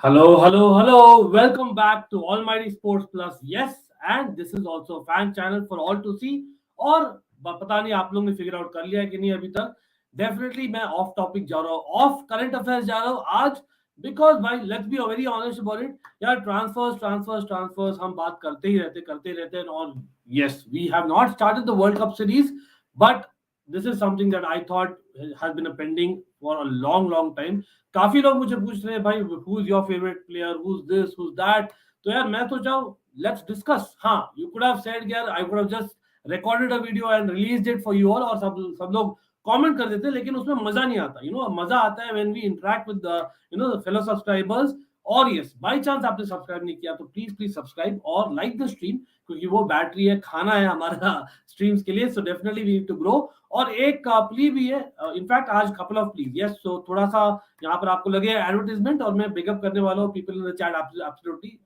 Hello, hello, hello. Welcome back to Almighty Sports Plus. Yes, and this is also a fan channel for all to see. और पता नहीं आप लोगों ने figure out कर लिया है कि नहीं अभी तक. डेफिनेटली मैं ऑफ टॉपिक जा रहा हूँ, ऑफ करंट अफेयर्स जा रहा हूँ आज. बिकॉज भाई let's be very honest about it. यार ट्रांसफर्स हम बात करते ही रहते हैं. और yes, we have not started the world cup series, but this is something that I thought has been pending for a long time. काफी लोग मुझे पूछ रहे हैं भाई who is your favourite player, who is this, who is that. तो यार मैं तो जाऊं, लेट्स डिस्कस. हाँ, यू कुड हैव सेड यार, आई could have just recorded a video and released it for you all, और सब लोग कमेंट कर देते, लेकिन उसमें मजा नहीं आता. मजा आता है when we interact with the fellow subscribers. और यस, बाय चांस आपने सब्सक्राइब नहीं किया तो प्लीज सब्सक्राइब और लाइक द स्ट्रीम, क्योंकि वो बैटरी है, खाना है हमारा स्ट्रीम्स के लिए. So definitely we need to grow. और एक प्ली भी है, इनफैक्ट आज couple of pleas. Yes, so थोड़ा सा यहाँ पर आपको लगे एडवर्टाइजमेंट, और मैं बिगअप करने वाला हूँ people in the chat. Absolutely,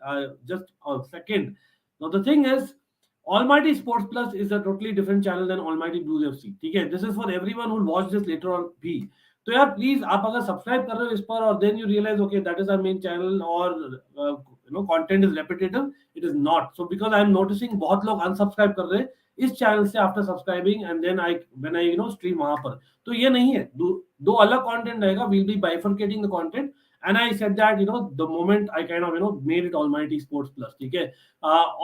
just second. Now the thing is, Almighty Sports Plus is a totally different channel than Almighty Blues FC. ठीक है, this is for everyone who will watch this later on भी. तो यार please, आप अगर subscribe कर रहे हो इस पर और then you realise okay that is our main channel, और content is repetitive, it is not so. Because I am noticing बहुत लोग अनसब्सक्राइब कर रहे हैं इस चैनल से after subscribing, and then I when I stream वहां पर. तो ये नहीं है, दो अलग कंटेंट रहेगा. We'll be bifurcating the content, and I said that the moment I kind of made it Almighty Sports Plus. ठीक है.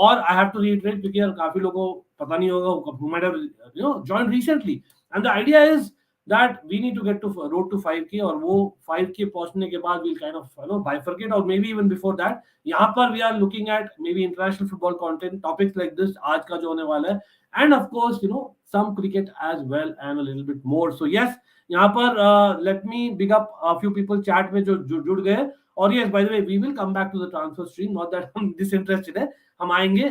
और I have to reiterate, क्योंकि यार काफी लोगों को पता नहीं होगा who might have joined recently, and the idea is that we need to get to road to 5k, और वो 5k पहुंचने के बाद we'll kind of bifurcate, or maybe even before that. यहाँ पर we are looking at maybe international football content, topics like this आज का जो होने वाला है, and of course some cricket as well, and a little bit more. So yes, यहाँ पर let me big up a few people chat में जो जुड़ गए. और yes, by the way, we will come back to the transfer stream, not that हम disinterested है. हम आएंगे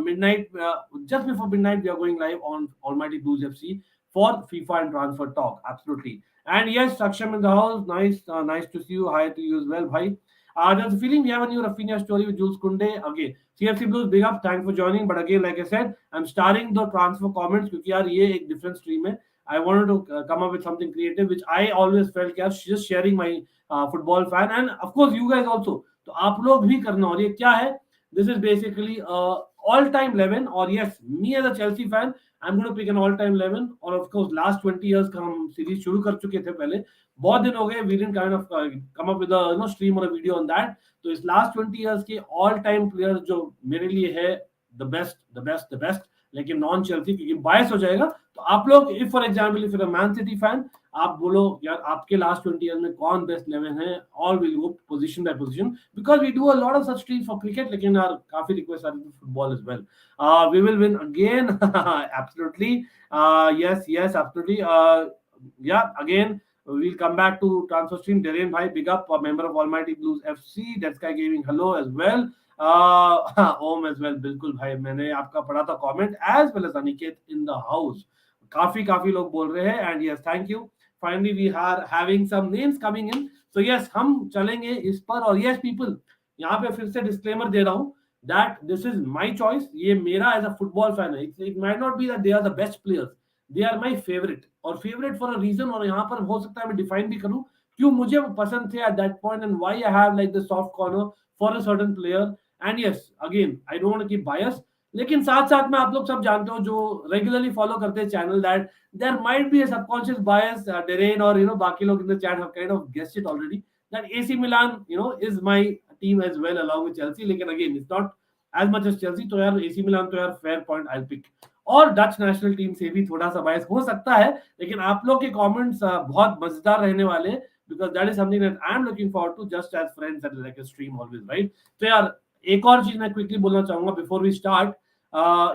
midnight, just before midnight we are going live on almighty blues FC for FIFA and transfer talk. Absolutely. And yes, Saksham in the house. Nice to see you. Hi to you as well, bhai. There's a feeling we have a new Rafinha story with Jules Kounde. Okay, CFC Blues, big up, thanks for joining. But again, like I said, I'm starting the transfer comments क्योंकि यार ये एक different stream है. I wanted to come up with something creative, which I always felt कि just sharing my football fan, and of course you guys also. तो आप लोग भी करना. और ये क्या है? This is basically all-time 11. और yes, me as a Chelsea fan, I'm going to pick an all-time 11. और of course last 20 years का हम सीरीज शुरू कर चुके थे पहले. बहुत दिन हो गए, we didn't kind of come up with a stream or a video on that. तो इस last 20 years के all-time players जो मेरे लिए है the best, लेकिन नॉन चेल्सी, क्योंकि बायस हो जाएगा. तो आप लोग, if for example if you are Man City fan, आप बोलो यार आपके लास्ट 20 इयर्स में कौन बेस्ट 11 है, all will go position by position, because we do a lot of such streams for cricket. लेकिन यार काफी रिक्वेस्ट आ रही है football as well. We will win again. Absolutely. Yes absolutely. Yeah again we'll come back to transfer stream. Darian bhai, big up, a member of Almighty Blues FC. That guy giving hello as well. Om as well. बिल्कुल भाई, मैंने आपका पढ़ा था comment, as well as Aniket in the house. काफी लोग बोल रहे हैं, and yes, thank you. Finally we are having some names coming in. So yes, हम चलेंगे इस पर. और यस पीपल, यहाँ पे फिर से डिस्क्लेमर दे रहा हूँ that this is my choice. ये मेरा एज अ फुटबॉल फैन है. It might not be that they are the best players, they are my favourite, और फेवरेट फॉर अ रीजन. और यहाँ पर हो सकता है मैं डिफाइन भी करूँ क्यों मुझे वो पसंद थे at that point, and why I have like the soft corner for a certain player. And yes, again I don't want to keep bias, लेकिन साथ में आप लोग सब जानते हो जो रेगुलरली फॉलो करते हैं channel, that there might be a subconscious bias. Darren और बाकी लोग in the chat have kind of guessed it already that AC Milan is my team as well along with Chelsea. लेकिन again it's not as much as Chelsea. तो यार AC Milan तो यार fair point I pick. और Dutch national team से भी थोड़ा सा बायस हो सकता है, लेकिन आप लोग के कमेंट्स बहुत मजेदार रहने वाले, because that is something that I am looking forward to just as friends at like a stream always, right. तो यार एक और चीज मैं क्विकली बोलना चाहूंगा before we start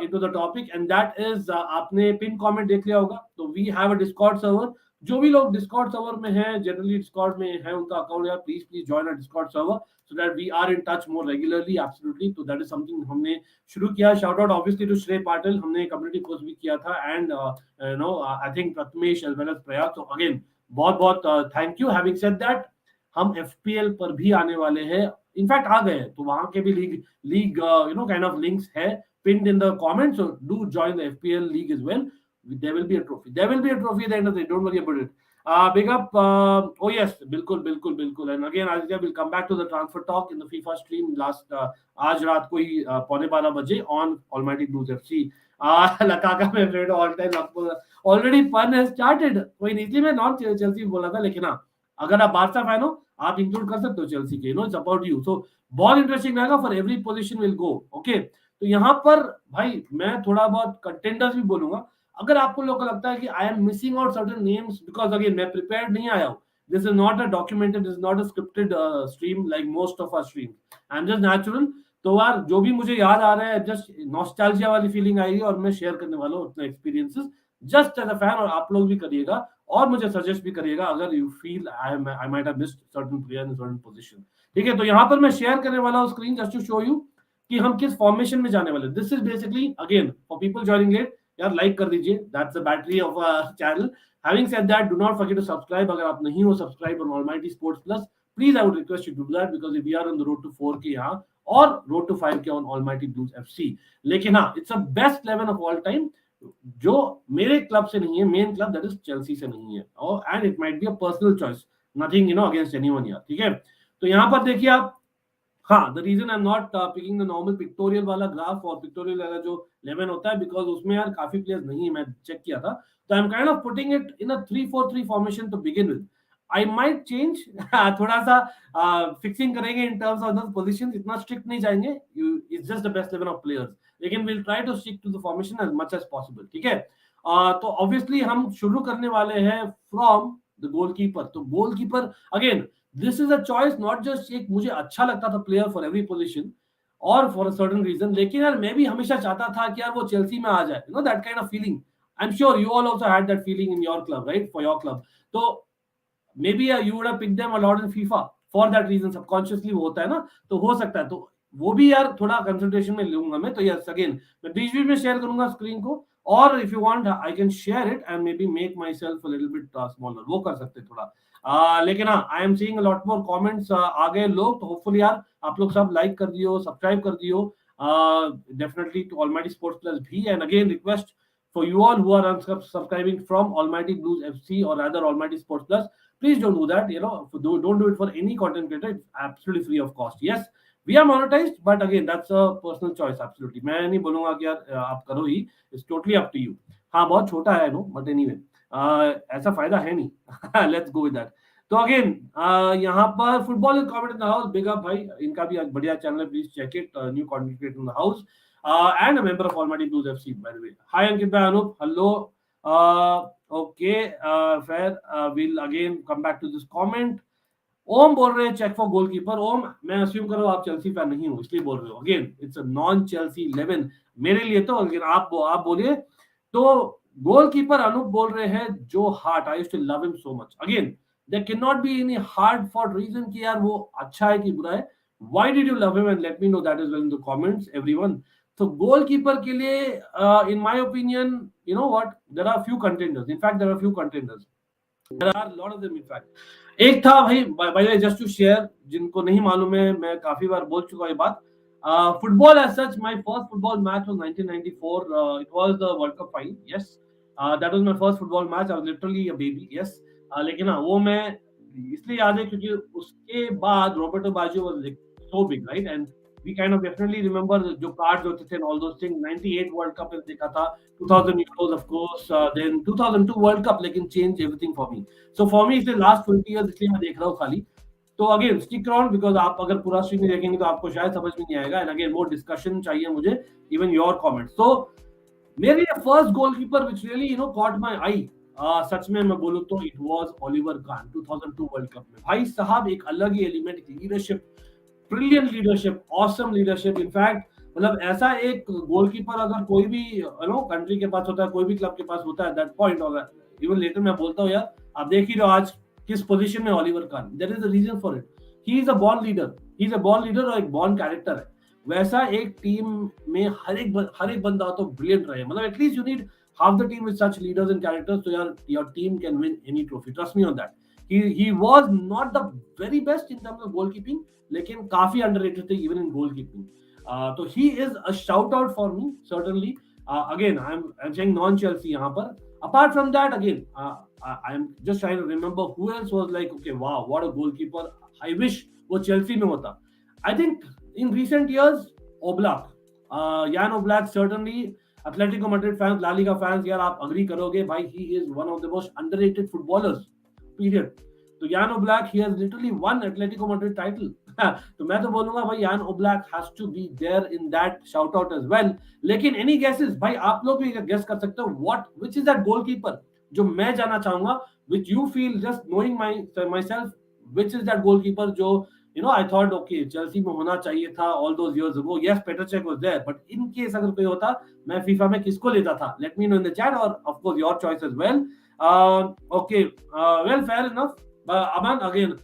into the topic, and that is, आपने पिन कमेंट देख लिया होगा. तो we have a discord server. जो भी लोग डिस्कॉर्ड सर्वर में हैं, जनरली डिस्कॉर्ड में है उनका अकाउंट, यार please join a discord server so that we are in touch more regularly. Absolutely. तो दैट इज समथिंग हमने शुरू किया. शाउट आउट ऑब्वियसली टू श्रेय पाटिल, हमने कम्युनिटी पोस्ट भी किया था, and I think Prathamesh as well as Prayas. तो अगेन बहुत thank you. Having said that, हम एफपीएल पर भी आने वाले हैं, इनफैक्ट आ गए, तो वहां के भी लीग काइंड ऑफ लिंक्स है pinned in the comments, so do join the FPL league as well. There will be a trophy at the end of the day, don't worry about it. Big up. Oh yes, बिल्कुल बिल्कुल बिल्कुल. And again, Aditya will come back to the transfer talk in the FIFA stream last आज रात को ही 11:15 on Almighty Blues FC. Kaka my favorite all time. आपको already fun has started. कोई नहीं थी, मैं नॉन चेल्सी बोला था, लेकिन हाँ, अगर आप बारसा फैन हो आप इंक्लूड कर सकते हो चेल्सी के. No, it's about you. So बहुत इंटरेस्टिंग रहेगा. For every position will go. Okay, तो यहाँ पर भाई मैं थोड़ा बहुत कंटेंडर्स भी बोलूंगा. अगर आपको लोग को लगता है कि I am missing out certain names, because again मैं प्रिपेयर्ड नहीं आया हूँ. This is not a documented, this is not a scripted stream like most of our stream. I am just natural. तो यार जो भी मुझे याद आ रहा है, जस्ट नॉस्टैल्जिया वाली फीलिंग आएगी और मैं शेयर करने वाला हूँ अपने experiences just as a fan. और आप लोग भी करिएगा और मुझे सजेस्ट भी करिएगा अगर you feel I might have missed certain player in certain position. ठीक है, तो यहाँ पर मैं शेयर करने वाला हूँ screen just to show you कि हम किस फॉर्मेशन में जाने वाले. This is basically again for people joining late, यार लाइक कर दीजिए. That's the battery of channel. Having said that, do not forget to subscribe. अगर आप नहीं हो subscribe on almighty sports plus, please I would request you to do that, because we are on the road to 4K यहाँ और road to 5K on almighty blues FC. लेकिन हाँ, it's a best 11 of all time जो मेरे club से नहीं है, main club that is Chelsea से नहीं है. और and it might be a personal choice, nothing against anyone यार. ठीक है, तो यहाँ पर देखिए आप. हाँ, the reason I am not picking the normal pictorial वाला ग्राफ और पिक्टोरियल वाला जो 11 होता है, बिकॉज उसमें यार काफी प्लेयर्स नहीं है, मैं चेक किया था. तो I am kind of putting it in a 3-4-3 formation to begin with. I might change थोड़ा सा फिक्सिंग करेंगे in terms of the positions. इतना स्ट्रिक्ट नहीं जाएंगे. It's just the best 11 of players, लेकिन will try to stick to the formation as much as possible. ठीक है, तो ऑब्वियसली हम शुरू करने वाले हैं फ्रॉम द गोलकीपर. तो goalkeeper again, this is a choice not just एक मुझे अच्छा लगता था प्लेयर फॉर एवरी पोजीशन और फॉर अ सर्टेन रीजन, लेकिन यार मैं भी हमेशा चाहता था कि यार वो चेल्सी में आ जाए. You know that kind of feeling. I am sure you all also had that feeling in your club, right, for your club. तो maybe you would have picked them a lot in FIFA for that reason. Subconsciously वो होता है ना, तो हो सकता है. तो वो भी यार थोड़ा कंसिडरेशन में लूंगा मैं. तो यस, अगेन मैं बीच बीच में शेयर करूंगा स्क्रीन को, और if you want I can share it and maybe make myself a little bit smaller. वो कर सकते थोड़ा. लेकिन हाँ, I am seeing a lot more comments. आ गए लोग, तो होपफुली यार आप लोग सब लाइक कर दियो, सब्सक्राइब कर दियो definitely to Almighty sports Plus भी. And again request for you all who are unsubscribing from Almighty Blues FC or rather Almighty Sports Plus, please don't do that. Don't do it for any content creator. It's absolutely free of cost. Yes, we are monetized, but again that's a personal choice. Absolutely, मैं नहीं बोलूंगा कि यार आप करो ही. It's totally up to you. हाँ, बहुत छोटा है नो, बट एनीवे ऐसा फायदा है नहीं. Let's go with that. तो अगेन यहाँ पर football is comment in the house. Big up भाई, इनका भी बढ़िया चैनल है, please check it. New content creator in the house. And a member of Almighty Blues FC, by the way. Hi, Ankit bhai, Anup. Hello. Okay, fair. We'll again come back to this comment. ओम बोल रहे हैं check for goalkeeper. ओम, मैं assume करो आप Chelsea fan नहीं हो, इसलिए बोल रहे हो. Again it's a non Chelsea 11 मेरे लिए. तो अगेन आप बोलिए. तो गोलकीपर अनूप बोल रहे हैं जो heart. I used to love him so much. Again there can not be any hard for reason कि यार वो अच्छा है कि बुरा है. Why did you love him and let me know that is well in the comments everyone. तो goalkeeper के लिए in my opinion, you know what, there are few contenders. In fact there are few contenders. There are a lot of them in fact. एक था भाई, by the way, just to share, जिनको नहीं मालूम है, मैं काफी बार बोल चुका हूँ ये बात. Football as such, my first football match was 1994. It was the World Cup final. Yes, that was my first football match. I was literally a baby. Yes, लेकिन हाँ, वो मैं इसलिए याद है क्योंकि उसके बाद रोबर्टो बाजो was like so big, right? And we kind of definitely remember जो कार्ड्स होते थे and all those things. 98 world cup में देखा था, 2000 Euros of course, then 2002 world cup, लेकिन change everything for me. So for me इसलिए last 20 years इसलिए मैं देख रहा हूँ खाली. तो अगेन स्टिक अराउंड, बिकॉज आप अगर पूरा स्ट्रीम नहीं देखेंगे तो आपको शायद समझ में नहीं आएगा. एंड अगेन मोर डिस्कशन चाहिए मुझे, इवन योर कमेंट्स. तो मेरे first goalkeeper which really caught my eye, सच में मैं बोलूं तो it was Oliver Kahn. 2002 world cup में भाई साहब एक अलग ही element, leadership, brilliant leadership, awesome leadership. In fact मतलब ऐसा एक गोलकीपर अगर कोई भी कंट्री के पास होता है, कोई भी क्लब के पास होता है, दैट पॉइंट होगा. इवन लेटर मैं बोलता हूँ यार, आप देख ही रहे हो आज किस पोजीशन में Oliver Kahn. There is a reason for it. He is a born leader. He is a born leader और एक बॉर्न कैरेक्टर है. वैसा एक टीम में हर एक बंदा तो ब्रिलियंट रहे. मतलब at least you need half the team with such leaders and characters, so your team can win any trophy. Trust me on that. He was not the very best in terms of goalkeeping, लेकिन काफी underrated थे even in goalkeeping. So he is a shout out for me certainly. Again I'm saying non Chelsea यहाँ पर. Apart from that, again, I'm just trying to remember who else was like, okay, wow, what a goalkeeper. I wish वो Chelsea में होता. I think in recent years, Oblak, Jan Oblak, certainly Atletico Madrid fans, La Liga fans, यार आप agree करोगे भाई, he is one of the most underrated footballers. Period. तो Jan Oblak ही has literally won Atletico Madrid title. तो मैं तो बोलूंगा भाई Jan Oblak has to be there in that shout out as well. लेकिन एनी गेसेस भाई, आप लोग भी गेस कर सकते हो what which is that goalkeeper जो मैं जाना चाहूंगा, which you feel just knowing myself, which is that goalkeeper जो I thought okay चेल्सी में होना चाहिए था all those years ago. Yes, Petr Cech was there, but in case अगर कोई होता, मैं फीफा में किसको लेता था? Let me know in the chat, or of course your choice as well. Okay, well, fair enough. Aman, again,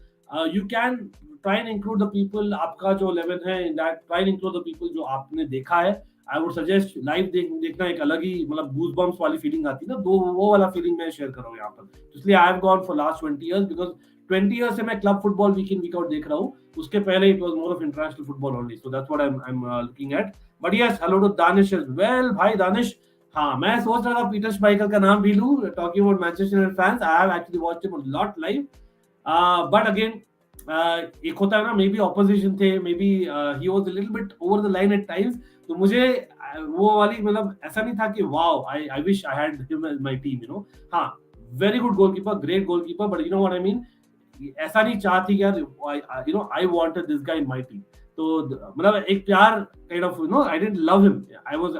you can try and include the people. आपका जो 11 है in that, try and include the people जो आपने देखा है. I would suggest live देखना एक अलग ही मतलब goosebumps वाली फीलिंग आती है ना, वो वाला फीलिंग मैं शेयर कर रहा हूँ यहाँ पर. इसलिए I have gone for last 20 years because 20 years से मैं क्लब फुटबॉल वीक इन वीक आउट देख रहा हूँ. उसके पहले it was more of international football only, so that's what I'm looking at. But yes, hello to Danish as well. भाई दानिश, हाँ मैं सोच रहा था पीटर श्माइकल का नाम भी लूं. Talking about Manchester United fans, I have actually watched him a lot live. But again, एक होता है ना, मे बी ऑपोजिशन थे, maybe he was a little bit over the line at times. तो मुझे वो वाली मतलब ऐसा नहीं था कि wow I wish I had him as my team. हाँ, very good goalkeeper, great goalkeeper, but you know what I mean, ऐसा नहीं चाहती यार I wanted this guy in my team. तो मतलब एक प्यार kind of I didn't love him,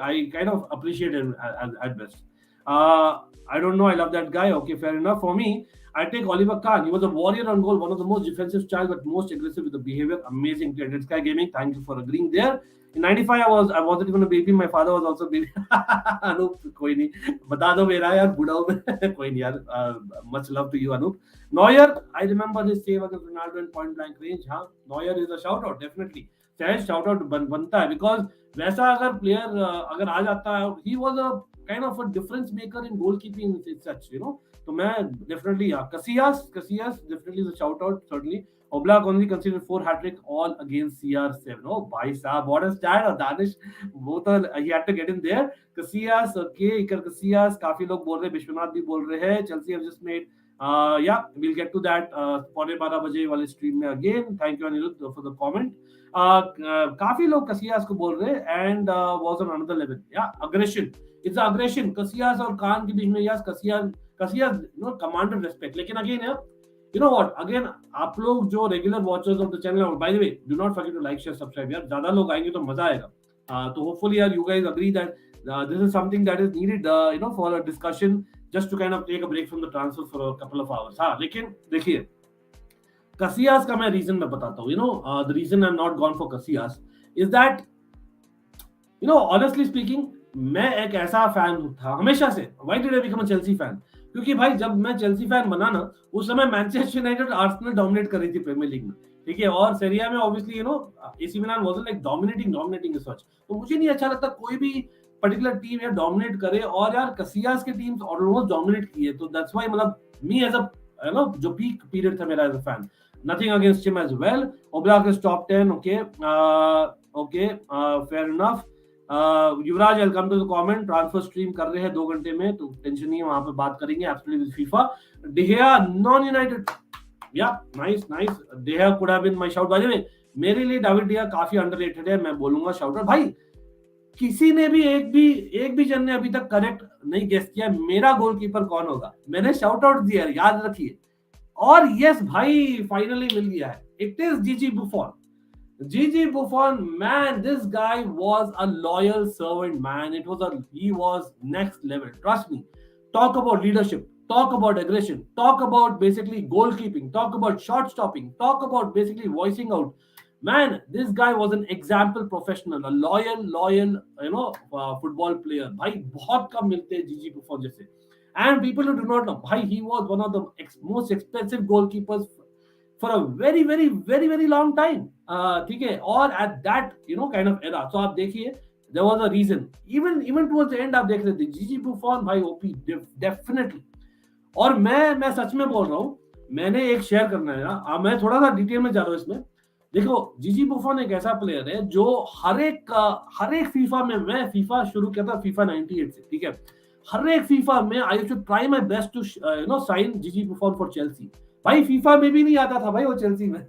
I kind of appreciate him at best. I don't know, I love that guy. Okay, fair enough. For me, I take Oliver Kahn. He was a warrior on goal, one of the most defensive style, but most aggressive with the behavior. Amazing player. Red Sky Gaming, thank you for agreeing there. In 95, I wasn't even a baby. My father was also a baby. Anup, कोई नहीं. बता दो मेरा यार बुढ़ाओ में. कोई नहीं यार. Much love to you, Anup. Neuer, I remember his save against Ronaldo in point blank range. हाँ, Neuer is a shout out, definitely. शायद shout out बनता है because वैसा अगर player अगर आ जाता है, he was a kind of a difference maker in goalkeeping such, So man, definitely, yeah. Casillas definitely is a shout out, certainly. Oblak only considered 4 hat-trick all against CR7. Oh, bhai sahab, what a stat. Danish, both are, he had to get in there. Casillas, okay, Iker Casillas, काफी लोग बोल रहे हैं, विश्वनाथ भी बोल रहे हैं. Chelsea have just made, yeah, we'll get to that 12:15 बजे वाले stream में again. Thank you Anirudh for the comment. काफी लोग Casillas को बोल रहे हैं and was on another level. Yeah, aggression. It's the aggression. Casillas और कान के बीच में, yes, Casillas, commanded respect. लेकिन again, you know what? Again, आप लोग जो regular watchers of the channel, by the way, do not forget to like, share, subscribe. यार ज़्यादा लोग आएंगे तो मजा आएगा. तो hopefully यार you guys agree that this is something that is needed, for a discussion, just to kind of take a break from the transfer for a couple of hours. हाँ, लेकिन देखिए, Casillas का मैं reason मैं बताता हूँ. The reason I'm not gone for Casillas is that, honestly speaking, मैं एक ऐसा फैन था हमेशा से. Why did I become a Chelsea fan? क्योंकि भाई जब मैं चेल्सी फैन बना ना, उस समय मैनचेस्टर यूनाइटेड आर्सेनल डोमिनेट कर रही थी प्रीमियर लीग में, ठीक है, और सीरिया में obviously AC Milan wasn't like dominating such. तो मुझे नहीं अच्छा लगता कोई भी पर्टिकुलर टीम या डोमिनेट करे, और यार कसियास की टीम्स ऑलमोस्ट डोमिनेट की है. तो दैट्स व्हाई मतलब मी एज अ जो पीक पीरियड था मेरा as a fan, nothing against him as well. Oblak is top 10. Okay, fair enough. Yuvraj, welcome to the comment. Transfer stream कर रहे हैं 2 घंटे में, तो टेंशन नहीं है, वहां पे बात करेंगे absolutely with FIFA. De Gea non United, या nice. De Gea could have been my shout. By the way, मेरे लिए डेविड डिहेया काफी अंडररेटेड है, मैं बोलूंगा शाउट आउट. भाई किसी ने भी एक भी जन ने अभी तक करेक्ट नहीं गेस किया मेरा गोलकीपर कौन होगा. मैंने शाउट आउट दिया, याद रखिए. और यस भाई, फाइनली मिल गया है. इट इज जीजी बुफॉन. Gigi Buffon, man, this guy was a loyal servant, man. He was next level. Trust me. Talk about leadership. Talk about aggression. Talk about basically goalkeeping. Talk about shot stopping. Talk about basically voicing out. Man, this guy was an example professional, a loyal, football player. भाई बहुत कम मिलते हैं Gigi Buffon जैसे. And people who do not know, भाई, he was one of the most expensive goalkeepers for a very, very, very, very long time. ठीक है, और at that kind of era. So आप देखिए, there was a reason. Even towards the end आप देख रहे थे Gigi Buffon, भाई OP definitely. और मैं सच में बोल रहा हूँ, मैंने एक शेयर करना है ना, मैं थोड़ा सा डिटेल में जा रहा हूँ इसमें. देखो, Gigi Buffon एक ऐसा प्लेयर है जो हर एक फीफा में, मैं फीफा शुरू किया था फीफा 98 से, ठीक है, हर एक फीफा में I used to try my best to sign Gigi Buffon for Chelsea. भाई फीफा में भी नहीं आता था भाई वो चेल्सी में।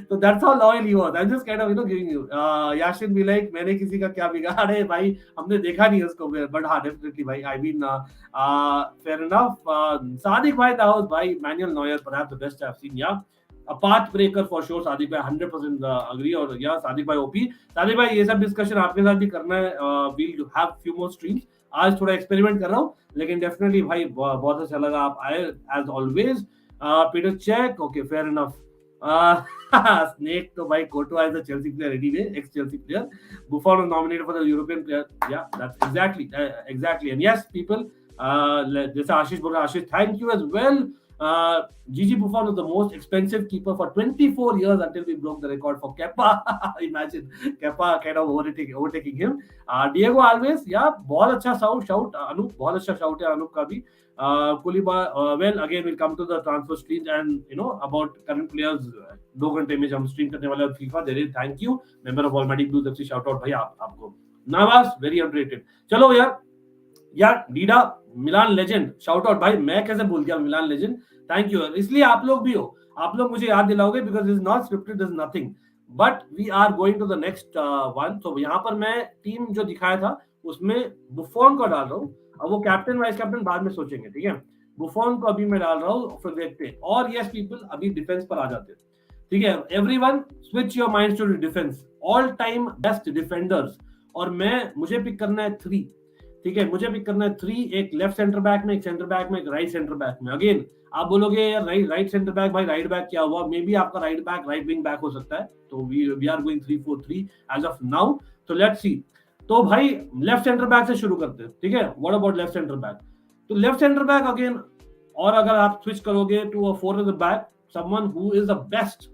तो that's how loyal he was. I just kind of giving you Yashin भी लाइक मैंने किसी का क्या बिगाड़ा है भाई, हमने देखा नहीं उसको, बट हाँ डेफिनेटली भाई I mean fair enough. Sadiq भाई दाऊद भाई Manuel Neuer perhaps the best I have seen, या a path breaker for sure। Sadiq भाई 100% agree। और या सादिक भाई ओपी, सादिक भाई ये सब डिस्कशन आपके साथ भी करना है, we'll have few more streams। आज थोड़ा एक्सपेरिमेंट कर रहा हूँ, लेकिन डेफिनेटली भाई बहुत अच्छा लगा आप आए as always. Peter Cech okay fair enough. स्नेक तो भाई कोटो as the Chelsea player anyway, ex Chelsea player. Buffon was nominated for the European player, yeah that's exactly and yes people जैसे आशीष बोल रहा है, Ashish thank you as well. Gigi Buffon was the most expensive keeper for 24 years until we broke the record for Kepa। Imagine Kepa kind of overtaking him। Diego Alves, yeah, बहुत अच्छा shout Anoop, बहुत अच्छा shout है अनूप का भी। Kuliba, well again we'll come to the transfer streams and about current players। 2 घंटे में हम स्ट्रीम करने वाले FIFA। There is thank you member of Almighty Blues FC, shout out भाई आपको। Nawaz very underrated। चलो यार डीडा मिलान लेजेंड, शाउट आउट भाई, मैं कैसे भूल गया मिलान लेजेंड, थैंक यू। इसलिए आप लोग भी हो, आप लोग मुझे याद दिलाओगे because is not scripted, is nothing but we are going to the next one. तो यहाँ पर मैं टीम जो दिखाया था उसमें बुफॉन को डाल रहा हूँ। अब वो कैप्टन वाइस कैप्टन बाद में सोचेंगे, ठीक है। बुफॉन को अभी मैं डाल रहा हूँ, फिर देखते हैं। और यस पीपल अभी डिफेंस पर आ जाते हैं, ठीक है। Everyone switch your minds to defence, all time best defenders. और मुझे पिक करना है 3, ठीक है, मुझे पिक करना है 3, एक लेफ्ट सेंटर बैक में, एक सेंटर बैक में, एक राइट सेंटर बैक में। अगेन आप बोलोगे यार राइट सेंटर बैक भाई, राइट बैक क्या हुआ, मे बी आपका right back right wing back हो सकता है। तो we are going 3-4-3 as of now. तो लेट्स सी। तो भाई लेफ्ट सेंटर बैक से शुरू करते हैं, ठीक है। What about left centre back? तो लेफ्ट सेंटर बैक अगेन, और अगर आप स्विच करोगे to a 4 at the back, someone who is the best,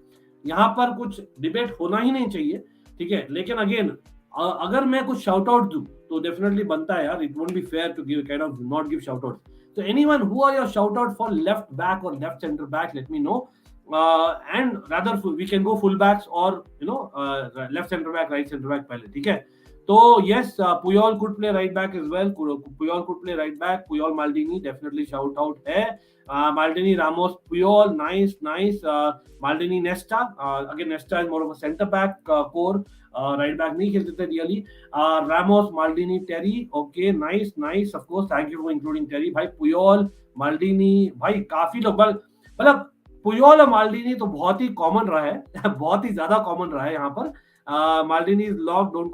यहाँ पर कुछ डिबेट होना ही नहीं चाहिए, ठीक है। लेकिन अगेन अगर मैं कुछ शाउट आउट दूं तो डेफिनेटली बनता है यार, it won't be fair to give kind of not give shout out. So anyone who are your shout out for left back or left center back, let me know, and rather we can go full backs or left center back right center back पहले, ठीक है। तो yes, Puyol could play right back as well। Puyol could play right back। Puyol Maldini definitely shout out है। Maldini Ramos Puyol nice। Maldini Nesta, again Nesta is more of a center back core, right back नहीं खेलते थे really. Ramos Maldini Terry okay nice of course, thank you for including Terry भाई। Puyol माल्डिनी भाई काफी लोग, मतलब Puyol और माल्डिनी तो बहुत ही कॉमन रहा है बहुत ही ज्यादा कॉमन रहा है यहाँ पर। Maldini is lock don't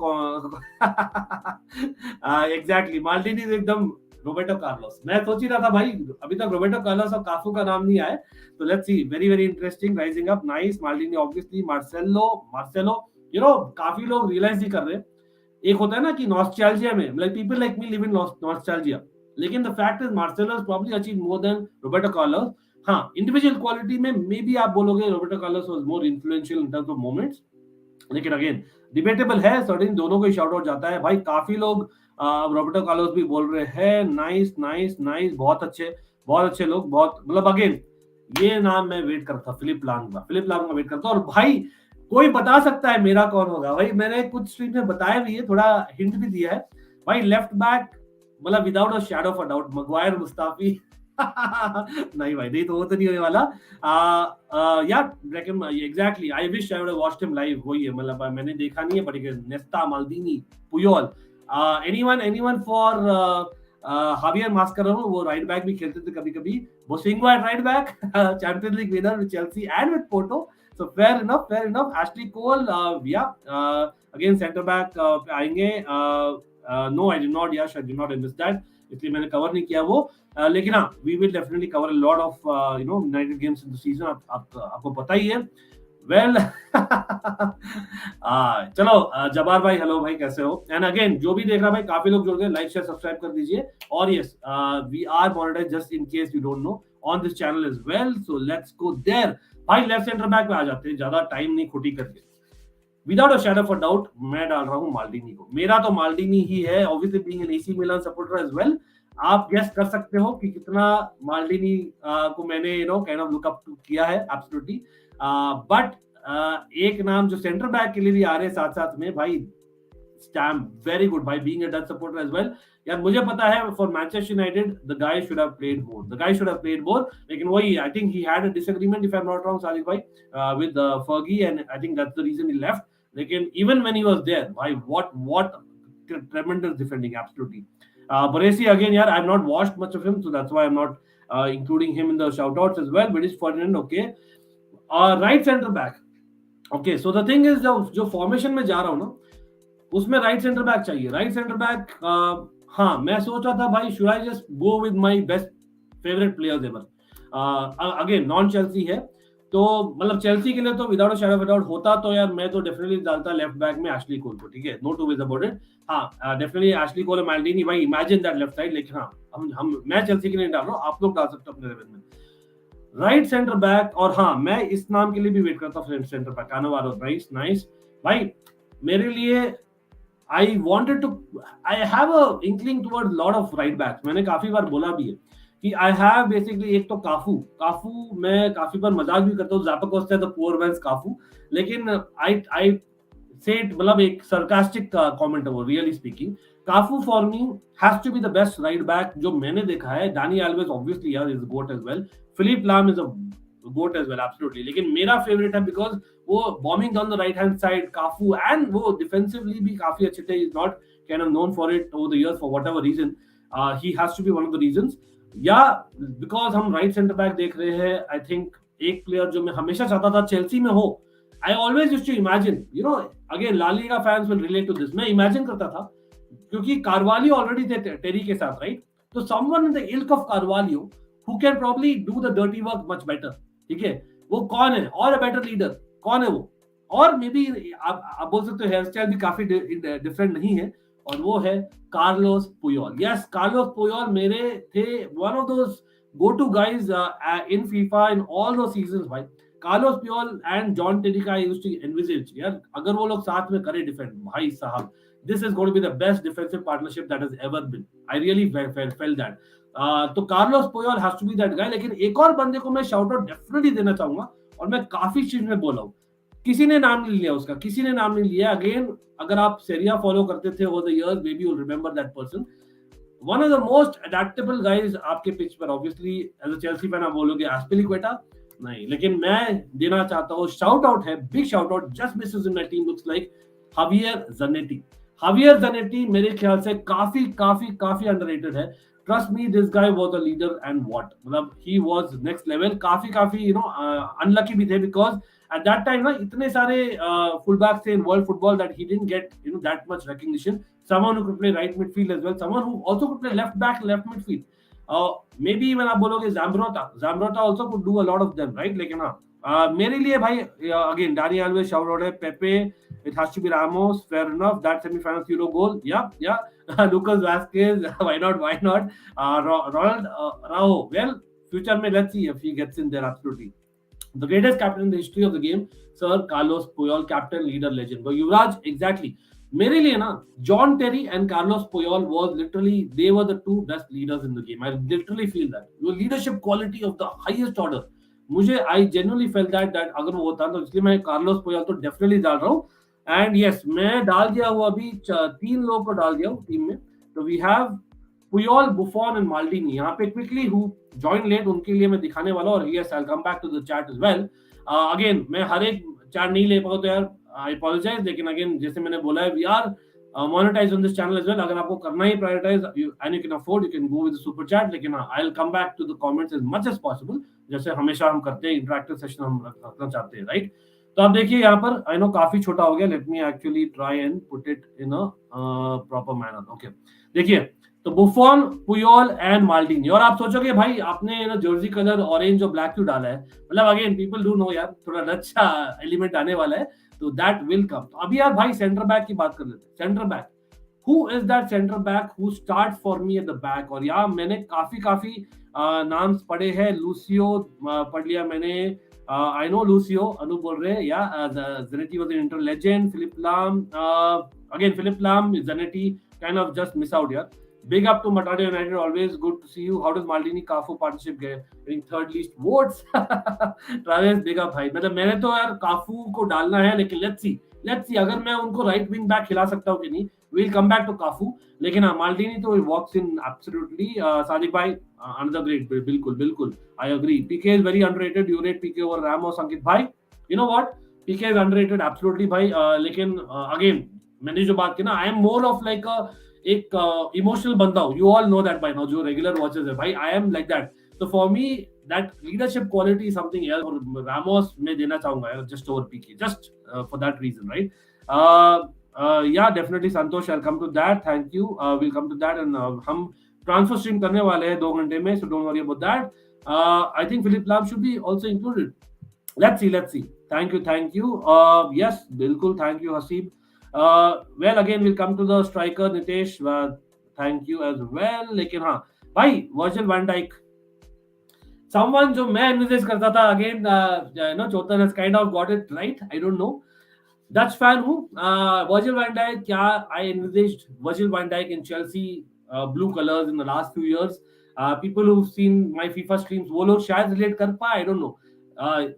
exactly, Maldini is एकदम रोबर्टो कार्लोस। मैं सोच ही रहा था भाई अभी तक रोबर्टो कार्लोस और काफू का नाम नहीं आया, तो let's see, very interesting, rising up nice. Maldini obviously, Marcelo काफी लोग रियलाइज नहीं कर रहे। एक होता है ना कि नॉस्टैल्जिया में, like people like me live in nostalgia, लेकिन the fact is Marcelo has probably achieved more than Roberto Carlos. हाँ, इंडिविजुअल क्वालिटी में मे बी आप बोलोगे Roberto Carlos was more influential in terms of moments, लेकिन again debatable है। Certain दोनों को ही shout out जाता है भाई। काफी लोग रोबर्टो कार्लोस भी बोल रहे हैं नाइस, बहुत अच्छे लोग, बहुत, मतलब अगेन ये नाम मैं वेट करता, फिलिप लांग का वेट करता। और भाई कोई बता सकता है मेरा कौन होगा भाई? मैंने कुछ स्ट्रीम में बताया भी है, थोड़ा हिंट भी दिया है भाई। लेफ्ट बैक मतलब without a shadow of a doubt Maguire Mustafi नहीं भाई, नहीं तो वो तो नहीं होने वाला। यार Beckham exactly, I wish I would have watched him live, वही है, मतलब मैंने देखा नहीं है, but Nesta, Maldini, Puyol, anyone for Javier Mascherano, वो राइट बैक भी खेलते थे कभी-कभी। Bosingwa at right back, Champions League winner with Chelsea and with Porto. So fair enough. Ashley Cole, again center back आएंगे। No, I did not, Yash, I did not miss that, इसलिए मैंने cover नहीं किया वो। लेकिन हाँ, we will definitely cover a lot of United games in the season। आपको पता ही है। Well, चलो जबार भाई, हेलो भाई, कैसे हो? एंड अगेन जो भी देख रहा भाई, काफी लोग जुड़ गए, लाइक शेयर सब्सक्राइब कर दीजिए। और yes, we are monitored just in case you don't know on this channel as well, so let's go there भाई। लेफ्ट सेंटर बैक पे आ जाते हैं, ज्यादा टाइम नहीं खोटी करके। Without a shadow of a doubt मैं डाल रहा हूँ माल्डिनी को। मेरा तो माल्डिनी ही है, obviously being an AC Milan supporter as well. आप गेस कर सकते हो कि कितना माल्डिनी को मैंने काइंड ऑफ लुक अप किया है, एब्सोल्युटली। बट एक नाम जो सेंटर बैक के लिए भी आ रहे हैं साथ साथ में भाई, स्टैम्प वेरी गुड भाई, being a Dutch supporter as well. यार मुझे पता है for Manchester United the guy should have played more, लेकिन वही I think he had a disagreement if I am not wrong Sajid भाई with Fergie, and I think that's the reason he left. लेकिन even when he was there, भाई what tremendous defending, absolutely. Baresi again, yeah, I've not watched much of him, so that's why I'm not including him in the shoutouts as well. But it's Ferdinand, okay. Right center back, okay. So the thing is, जो formation में जा रहा हूँ ना, उसमें right centre back चाहिए. Right centre back, हाँ, मैं सोच रहा था भाई should I just go with my best favourite players ever. Again non Chelsea है, तो मतलब चेल्सी के लिए तो विदाउट शैडो विदाउट होता तो यार मैं तो डेफिनेटली डालता लेफ्ट बैक में एशली कोल को, ठीक है, no two whiz about it. हाँ, डेफिनेटली एशली कोल, माल्डिनी, भाई इमेजिन दैट लेफ्ट साइड. लेकिन हाँ, हम मैं चेल्सी के लिए डाल रहा हूँ, आप लोग डाल सकते हो अपने लेवल में राइट सेंटर बैक. और हाँ, मैं इस नाम के लिए भी वेट करता हूँ, सेंटर बैक कानावारो. नाइस भाई, मेरे लिए I wanted to, I have a inkling towards lot of right backs. मैंने काफी बार बोला भी है कि I have basically, एक तो काफू मैं काफी बार मजाक भी करता हूँ, ज़ापाकोस्टा द पुअर मैन्स काफू, लेकिन I say it, मतलब एक sarcastic comment है वो, really speaking. काफू for me has to be the best right back जो मैंने देखा है. Dani Alves obviously yeah, is a goat as well. Philippe Lahm is a goat as well, absolutely. लेकिन मेरा favorite है because वो bombing down the right hand side, काफू, and वो defensively भी काफी अच्छे थे. He's not kind of known for it over the years for whatever reason. He has to be one of the reasons. या because हम right center back देख रहे हैं, I think एक player जो मैं हमेशा चाहता था चेल्सी में हो. I always used to imagine, you know, again La Liga fans will relate to this. मैं imagine करता था क्योंकि कार्वालियो ऑलरेडी थे टेरी के साथ, राइट? तो someone in the ilk of Carvalho who can probably do the dirty work much better, ठीक है, वो कौन है? और a better leader कौन है वो? और मे बी आप बोल सकते हो हेयर स्टाइल भी काफी डिफरेंट नहीं है, और वो है Carlos Puyol. Yes, Carlos Puyol मेरे थे one of those go to guys in FIFA in all दो सीजंस भाई. Carlos Puyol and John Terry का आई यूज्ड टू एनविजेज, यार अगर वो लोग साथ में करे डिफेंड, भाई साहब, this is going to be the best defensive partnership that has ever been. I really felt that. तो Carlos Puyol has to be that guy. लेकिन एक और बंदे को मैं शाउट आउट डेफिनेटली देना चाहूंगा, और मैं काफी चीज में बोला हूँ, किसी ने नाम नहीं लिया उसका, किसी ने नाम नहीं लिया. अगेन अगर आप सेरिया फॉलो करते थे over the years, maybe you remember that person. One of the most adaptable guys आपके पिच पर. Obviously as a Chelsea fan आप बोलोगे एस्पिलिक्वेटा, नहीं, लेकिन मैं देना चाहता हूँ शाउट आउट है, big shout out, just misses in my team looks like Javier Zanetti. Javier Zanetti मेरे ख्याल से काफी काफी काफी अंडररेटेड है. Trust me, this guy was a leader, and what, मतलब he was next level. काफी you know unlucky भी थे because at that time ना इतने सारे fullbacks थे in world football that he didn't get, you know, that much recognition. Someone who could play right midfield as well, someone who also could play left back, left midfield. Maybe even आप बोलोगे Zambrota also could do a lot of them, right? लेकिन हाँ, मेरे लिए भाई again Dani Alves shout out है, Pepe, it has to be Ramos, fair enough. That semi-final Euro goal, yeah. Lucas Vazquez, why not? Ronald Araujo, well, future में let's see if he gets in there, absolutely. The greatest captain in the history of the game, Sir Carlos Puyol, captain, leader, legend. But Yuvraj, exactly. मेरे लिए ना John Terry and Carlos Puyol was literally, they were the two best leaders in the game. I literally feel that. Your leadership quality of the highest order. मुझे I genuinely felt that अगर वो होता तो इसलिए मैं Carlos Puyol तो definitely डाल रहा हूँ. एंड यस, मैं डाल दिया हूँ अभी 3 लोगों को डाल दिया हूँ टीम में. तो we have Puyol, Buffon and Maldini. यहाँ पे क्विकली हु जॉइन लेट उनके लिए मैं दिखाने वाला हूँ, और yes I will come back to the chat as well. Again मैं हर एक चैट नहीं ले पाऊँ तो यार आई अपोलोजाइज, लेकिन अगेन जैसे मैंने बोला है we are monetise on this channel as well. अगर आपको करना ही prioritise and you can afford, you can go with super chat. लेकिन I will come back to the comments as much as possible, जैसे हमेशा हम करते हैं, इंटरैक्टिव सेशन हम रखना चाहते हैं, राइट? तो आप देखिए यहाँ पर, आई नो काफी छोटा हो गया, let me actually try and put it in a proper manner. Okay, देखिए, तो बुफॉन, पुयोल एंड माल्डिनी. और आप सोचोगे भाई आपने ना जर्सी कलर ऑरेंज और ब्लैक क्यों डाला है, मतलब अगेन पीपल डू नो यार, थोड़ा अच्छा एलिमेंट आने वाला है, तो दैट विल कम. तो अभी यार भाई सेंटर बैक की बात कर लेते हैं. Centre back, who is that center back who starts for me at the back? और यार मैंने काफी नाम्स पढ़े हैं. लूसियो पढ़ लिया मैंने, I know Lucio, Anu बोल रहे हैं, yeah, Zanetti was an Inter legend. Philippe Lahm, again Philippe Lahm, Zanetti kind of just miss out here. Big up to Matata United, always good to see you. How does Maldini Cafu partnership getting third least votes? Travis, big up भाई. मतलब मैंने तो यार काफू को डालना है, लेकिन let's see अगर मैं उनको राइट विंग बैक खिला सकता हूँ कि नहीं. we'll come back to Cafu. लेकिन हाँ, Maldini तो walks in absolutely. Sadiq bhai, another great, बिल्कुल बिल्कुल, I agree. PK is very underrated. You rate PK over Ramos, Ankit bhai? You know what? PK is underrated absolutely भाई. लेकिन again मैंने जो बात की ना, I am more of like एक इमोशनल बंदा हूँ. You all know that by now, जो regular watchers है भाई. I am like that. So for me, that leadership quality is something else. और Ramos मैं देना चाहूंगा just over PK, just for that reason, right? Yeah, definitely Santosh, I'll come to that. Thank you. We'll come to that, and हम transfer stream करने वाले हैं 2 घंटे में, so don't worry about that. I think Philipp Lahm should be also included. Let's see. Thank you. Yes, bilkul. Thank you, Hasib. Well, again, we'll come to the striker, Nitesh. Thank you as well. लेकिन हाँ, भाई, Virgil van Dijk. Someone जो मैं envisage करता था, again, Chotan has kind of got it right. I don't know. Dutch fan हूँ. Virgil van Dijk, क्या I envisaged Virgil van Dijk in Chelsea blue colors in the last few years. People who've seen my FIFA streams, वो लोग शायद relate कर पाए. I don't know.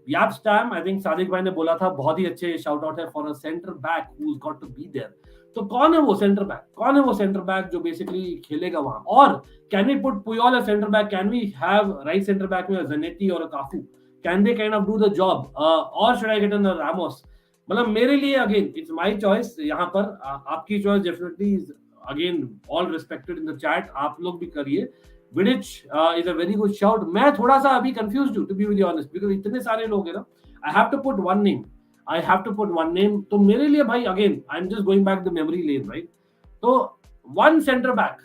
Yap Stam, I think Sadiq भाई ने बोला था, बहुत ही अच्छे shout out है for a center back who's got to be there. तो कौन है वो सेंटर बैक जो बेसिकली खेलेगा वहां? और can we put Puyol as centre back? Can we have right centre back में ज़नेटी और Cafu? Can they kind of do the job? और should I get in Ramos? मतलब मेरे लिए अगेन इट्स माय चॉइस. यहाँ पर आपकी choice definitely is again all respected in the chat. आप लोग भी करिए. Vidic is a very good shout. मैं थोड़ा सा अभी कंफ्यूज्ड हूं, to be very honest, because इतने सारे लोग हैं ना. I have to put one name. तो मेरे लिए भाई again I am just going back the memory lane, right? तो वन सेंटर बैक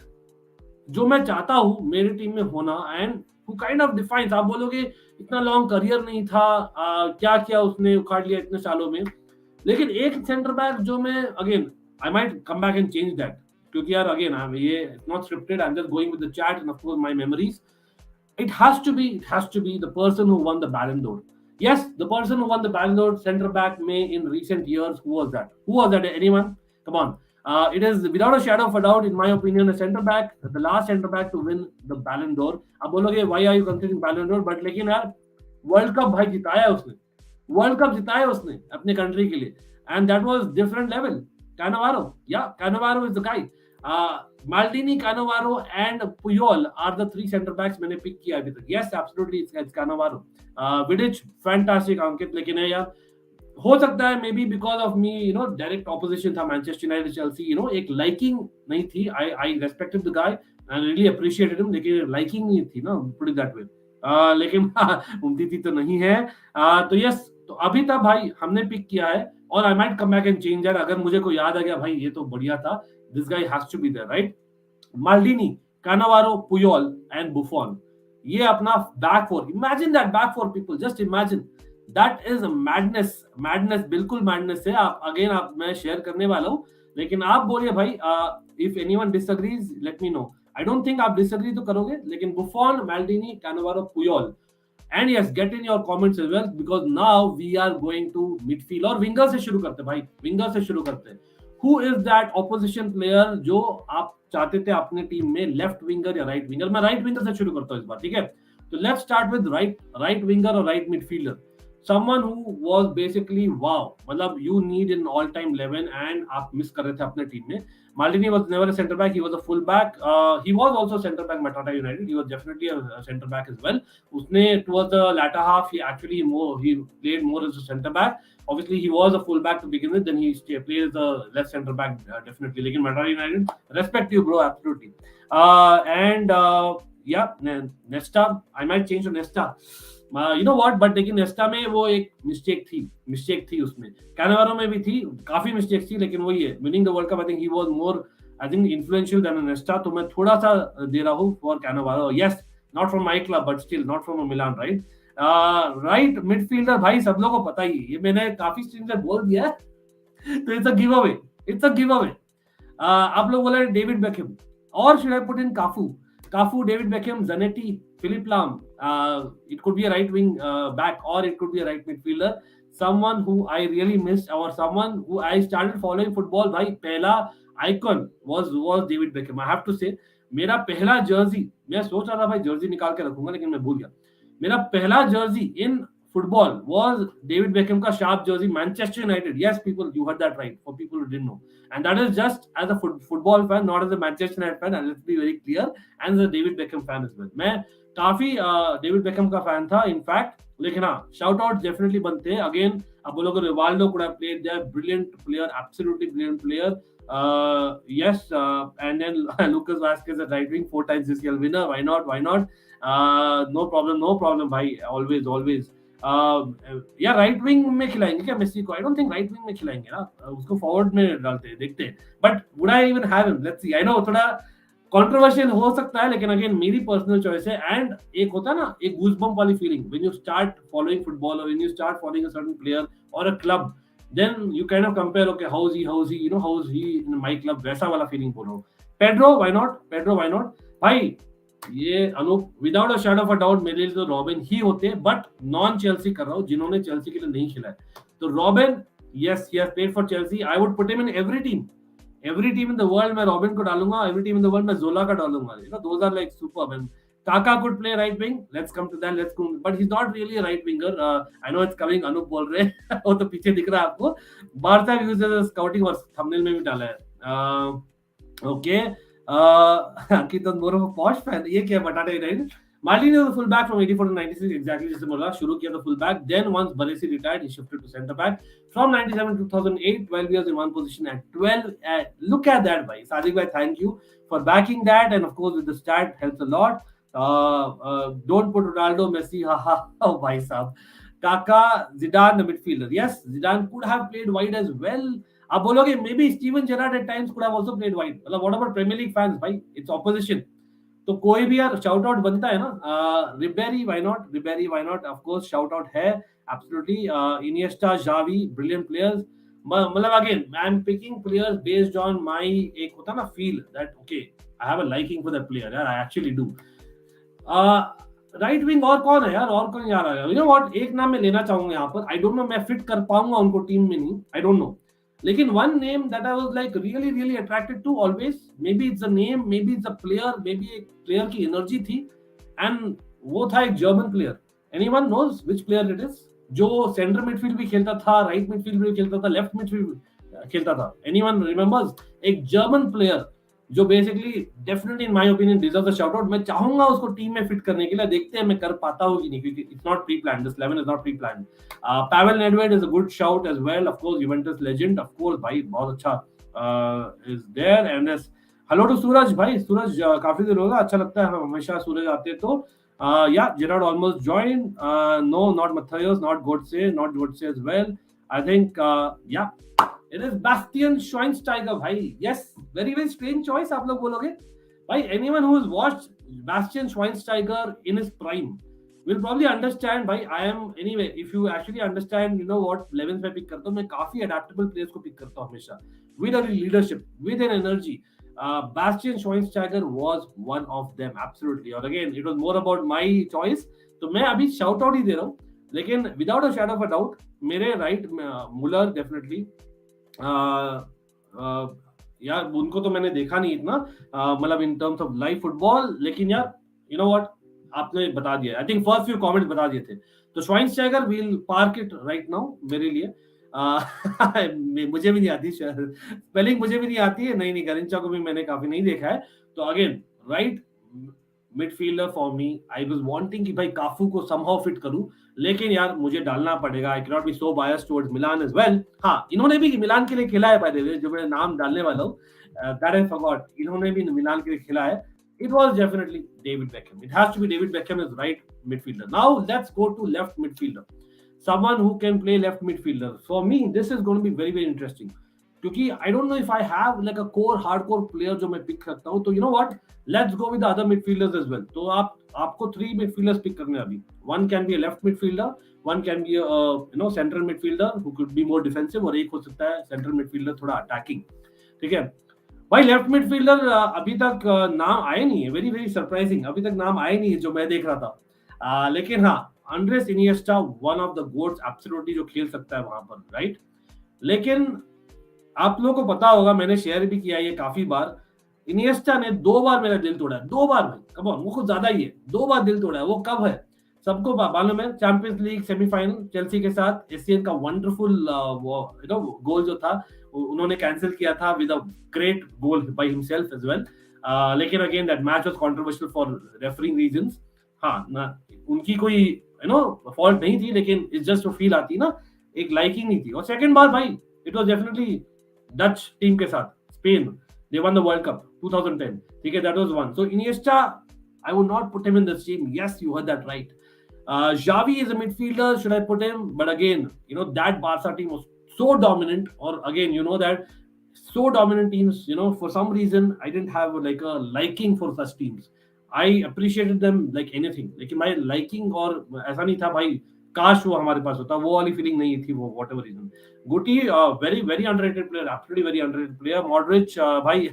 जो मैं चाहता हूं मेरी टीम में होना, and who kind of defines. आप बोलोगे इतना लॉन्ग करियर नहीं था, क्या किया उसने, उखाड़ लिया इतने सालों में. लेकिन एक सेंटर बैक जो मैं again I might come back and change that, क्योंकि यार अगेन ये not scripted. I am just going with the chat and of course my memories. It has to be the person who won the Ballon d'Or. Yes, the person who won the Ballon d'Or center back may in recent years. Who was that? Anyone? Come on. It is without a shadow of a doubt, in my opinion, a center back, the last center back to win the Ballon d'Or. अब बोलोगे why are you considering Ballon d'Or? But लेकिन यार World Cup भाई जिताया उसने अपने country के लिए, and that was different level. Cannavaro is the guy. Maldini, Cannavaro and Puyol are the 3 center backs मैंने पिक किया अभी तक. Yes, absolutely, it's Cannavaro. Vidic, fantastic. अंकित, लेकिन है यार, हो सकता है maybe because of me, direct opposition था Manchester United, Chelsea, एक liking नहीं थी. I respected the guy and really appreciated him, लेकिन liking नहीं थी ना, put it that way. लेकिन उम्मीद थी तो नहीं है. तो yes, तो अभी तक भाई हमने पिक किया है, और I might come back and change that अगर मुझे कोई याद आ गया भाई ये तो बढ़िया था. This guy has to be there, right? Maldini, Cannavaro, Puyol and Buffon. ये अपना back four. Imagine that back four, people. Just imagine. That is a madness. बिल्कुल madness है. मैं share करने वाला हूँ. लेकिन आप बोलिए भाई, if anyone disagrees, let me know. I don't think आप disagree तो करोगे. लेकिन Buffon, Maldini, Cannavaro, Puyol. And yes, get in your comments as well, because now we are going to midfield. और winger से शुरू करते भाई. Who is that opposition player जो आप चाहते थे अपने टीम में, लेफ्ट विंगर या राइट विंगर? मैं राइट विंगर से शुरू करता हूँ इस बार, ठीक है? तो let's start with right winger और right midfielder. Someone who was basically wow, मतलब you need an all-time 11 and आप मिस कर रहे थे अपने टीम में. Maldini was never a center back, he was a full back. He was also center back at Tata United. He was definitely a center back as well. उसने towards the latter half he played more as a center back. Obviously he was a full back to begin with, then he played as a left center back definitely. लेकिन Tata United, respect you bro, absolutely. Nesta, I might change to Nesta. You know what, but लेकिन नेस्टा में वो एक mistake थी उसमें. कैनावारो में भी थी, काफी मिस्टेक थी, लेकिन वही है, winning the world cup I think he was more influential than Nesta. तो मैं थोड़ा सा दे रहा हूँ for Cannavaro. Yes, not from my club but still not from Milan, right? Right midfielder भाई सब लोगों को पता ही, ये मैंने काफी स्ट्रीम से बोल दिया है. तो इट्स अ गिव अवे. आप लोग बोले डेविड बेकहम, और should I put in Cafu, David Beckham, Zanetti, Philipp Lahm. It could be a right wing back, or it could be a right midfielder. Someone who I really missed, or someone who I started following football. भाई पहला icon was David Beckham. I have to say, मेरा पहला Jersey, मैं सोच रहा था भाई Jersey निकाल के रखूंगा, लेकिन मैं भूल गया. मेरा पहला Jersey in football was David Beckham ka sharp jersey, Manchester United. Yes, people, you heard that right. For people who didn't know, and that is just as a football fan, not as a Manchester United fan. And let's be very clear, and as a David Beckham fan as well. मैं काफी David Beckham का fan था in fact, लेकिन हाँ shout out definitely बनते हैं. Again अब बोलोगे Rivaldo could have played there, brilliant player, absolutely brilliant player. Yes, and then Lucas Vazquez at right wing, 4 times CCL winner. Why not? Why not? No problem, bhai. Always. या right wing में खिलाएंगे क्या Messi को? I don't think right wing में खिलाएंगे ना, उसको forward में डालते हैं, देखते हैं. But would I even have him? Let's see. I know थोड़ा कंट्रोवर्शियल हो सकता है, लेकिन अगेन मेरी पर्सनल चॉइस है. एंड एक होता है ना एक गूज़बम्प वाली feeling when you start following football और when you start following a certain player और a club, then you kind of compare, okay how is he you know how is he in my club, वैसा वाला feeling बोल रहा हूं. Pedro why not भाई. ये Anup without a shadow of a doubt मेरे लिए तो रॉबिन ही होते, बट नॉन चेल्सी कर रहा हूँ, जिन्होंने चेल्सी के लिए नहीं खेला है. तो Robin, yes he has played for Chelsea. I would put him in every team in the world. मैं रॉबिन को डालूंगा. Every team in the world मैं जोला का डालूंगा. You know those are like superb. And Kaka could play right wing. Let's come to that. But he's not really a right winger. I know it's coming. Anup बोल रहे हैं वो तो पीछे दिख रहा है आपको. बारसा यूजेस स्काउटिंग और थंबनेल में भी डाला है. Okay. Ankit was more of a posh fan. ये क्या बताते हैं? Martin was a fullback from 84 to 96, exactly जैसे बोला. शुरू किया था fullback. Then once Baresi retired, he shifted to centre back. From 97 to 2008, 12 years in one position at 12. Look at that, bhai. Sadiq bhai, thank you for backing that. And of course, with the stat helps a lot. Don't put Ronaldo, Messi. Oh, bhai sahab. Kaka, Zidane, the midfielder. Yes, Zidane could have played wide as well. आप बोलोगे maybe Steven Gerrard at times could have also played wide. मतलब what about premier league fans भाई, it's opposition. तो कोई भी यार shout out बनता है ना. Ribery why not. Of course shout out है absolutely. Iniesta, Xavi, brilliant players. मतलब again I am picking players based on my, एक होता ना feel that okay I have a liking for that player. यार I actually do. Right wing और कौन है यार, और कौन यार आएगा? यू नो व्हाट, एक नाम मैं लेना चाहूंगा यहाँ पर. आई डोंट नो मैं फिट कर पाऊंगा उनको टीम में, नहीं, आई डोंट नो. लेकिन one name that I was like really attracted to always, maybe it's a name, maybe it's a player, maybe एक player की energy थी, and वो था एक German player. Anyone knows which player it is? जो center midfield भी खेलता था, right midfield भी खेलता था, left midfield भी खेलता था. Anyone remembers? एक German player जो basically definitely in my opinion deserves a shout out. मैं चाहूंगा उसको टीम में फिट करने के लिए. देखते हैं मैं कर पाता हूं कि नहीं, क्योंकि it's not pre planned. This 11 is not pre planned. Pavel Nedved is a good shout as well. Of course Juventus legend, of course भाई, बहुत अच्छा is there. And hello to Suraj भाई. सूरज काफी देर होगा, अच्छा लगता है हमेशा सूरज आते तो. या Gerrard almost join. No, not Matthias, not Godse as well. I think yeah, it is Bastian Schweinsteiger भाई. Yes, very strange choice आप लोग बोलोगे भाई. Anyone who has watched Bastian Schweinsteiger in his prime will probably understand भाई. I am anyway, if you actually understand, you know what 11th में pick करता हूँ मैं. काफी adaptable players को पिक करता हूँ हमेशा with a leadership, with an energy. Bastian Schweinsteiger was one of them, absolutely. और again, it was more about my choice. तो मैं अभी shout out ही दे रहा हूँ, लेकिन without a shadow of a doubt मेरे right मुलर डेफिनेटली. यार उनको तो मैंने देखा नहीं इतना, मतलब in terms of live football, लेकिन यार यू नो व्हाट, आपने बता दिया. I think first few comments बता दिए थे. तो Schweinsteiger will park it right now मेरे लिए. मुझे भी नहीं आती स्पेलिंग, मुझे भी नहीं आती है. नहीं गरिंचा को भी मैंने काफी नहीं देखा है. तो again right midfielder for me. I was wanting कि भाई काफू को समहाउ फिट करूं, लेकिन यार मुझे डालना पड़ेगा. I can not be so biased towards Milan as well. हाँ, इन्होंने भी मिलान के लिए खेला है बाय द वे, जो मैं नाम डालने वाला हूं, दैट आई फॉरगॉट. इन्होंने भी मिलान के लिए खेला है. It was definitely David Beckham. It has to be David Beckham as right midfielder. Now let's go to left midfielder. Someone who can play left midfielder. For me, this is going to be very interesting. क्योंकि I don't know if I have like a core hardcore player जो मैं pick सकता हूँ. तो you know what? Let's go with the other midfielders as well. तो आपको 3 midfielders pick करने हैं अभी. One can be a left midfielder, one can be a central midfielder who could be more defensive, और एक हो सकता है central midfielder थोड़ा attacking. ठीक है भाई. लेफ्ट मिडफील्डर अभी तक नाम आए नहीं है. वेरी सरप्राइजिंग, अभी तक नाम आए नहीं है जो मैं देख रहा था. लेकिन हाँ, Andres Iniesta, one of the GOATs absolutely, जो खेल सकता है वहां पर, राइट. लेकिन आप लोगों को पता होगा, मैंने शेयर भी किया ये काफी बार, इनिएस्टा ने 2 बार मेरा दिल तोड़ा है. 2 बार भाई, कम ऑन, वो कुछ ज्यादा ही है. 2 बार दिल तोड़ा है. वो कब है? सबको मालूम है चैंपियंस लीग सेमीफाइनल चेल्सी के साथ एशियन का वंडरफुल गोल जो था उन्होंने कैंसिल किया था with a great goal by himself as well, लेकिन again that match was controversial for refereeing reasons. हाँ ना, उनकी कोई फॉल्ट नहीं थी, लेकिन इट्स जस्ट फील आती ना, एक लाइकिंग नहीं थी। और सेकंड बार भाई it was definitely Dutch team के साथ, Spain, they one the world cup 2010, ठीक है, that was one. So Iniesta I would not put him in this team. Yes, you heard that right. Xavi is a midfielder. Should I put him? But again, that Barca team was so dominant. Or again, that so dominant teams, for some reason, I didn't have like a liking for such teams. I appreciated them like anything. Like my liking or ऐसा नहीं था भाई, काश वो हमारे पास होता, वो वाली फीलिंग नहीं थी, वो whatever reason. Guti, very very underrated player, absolutely very underrated player. Modric, भाई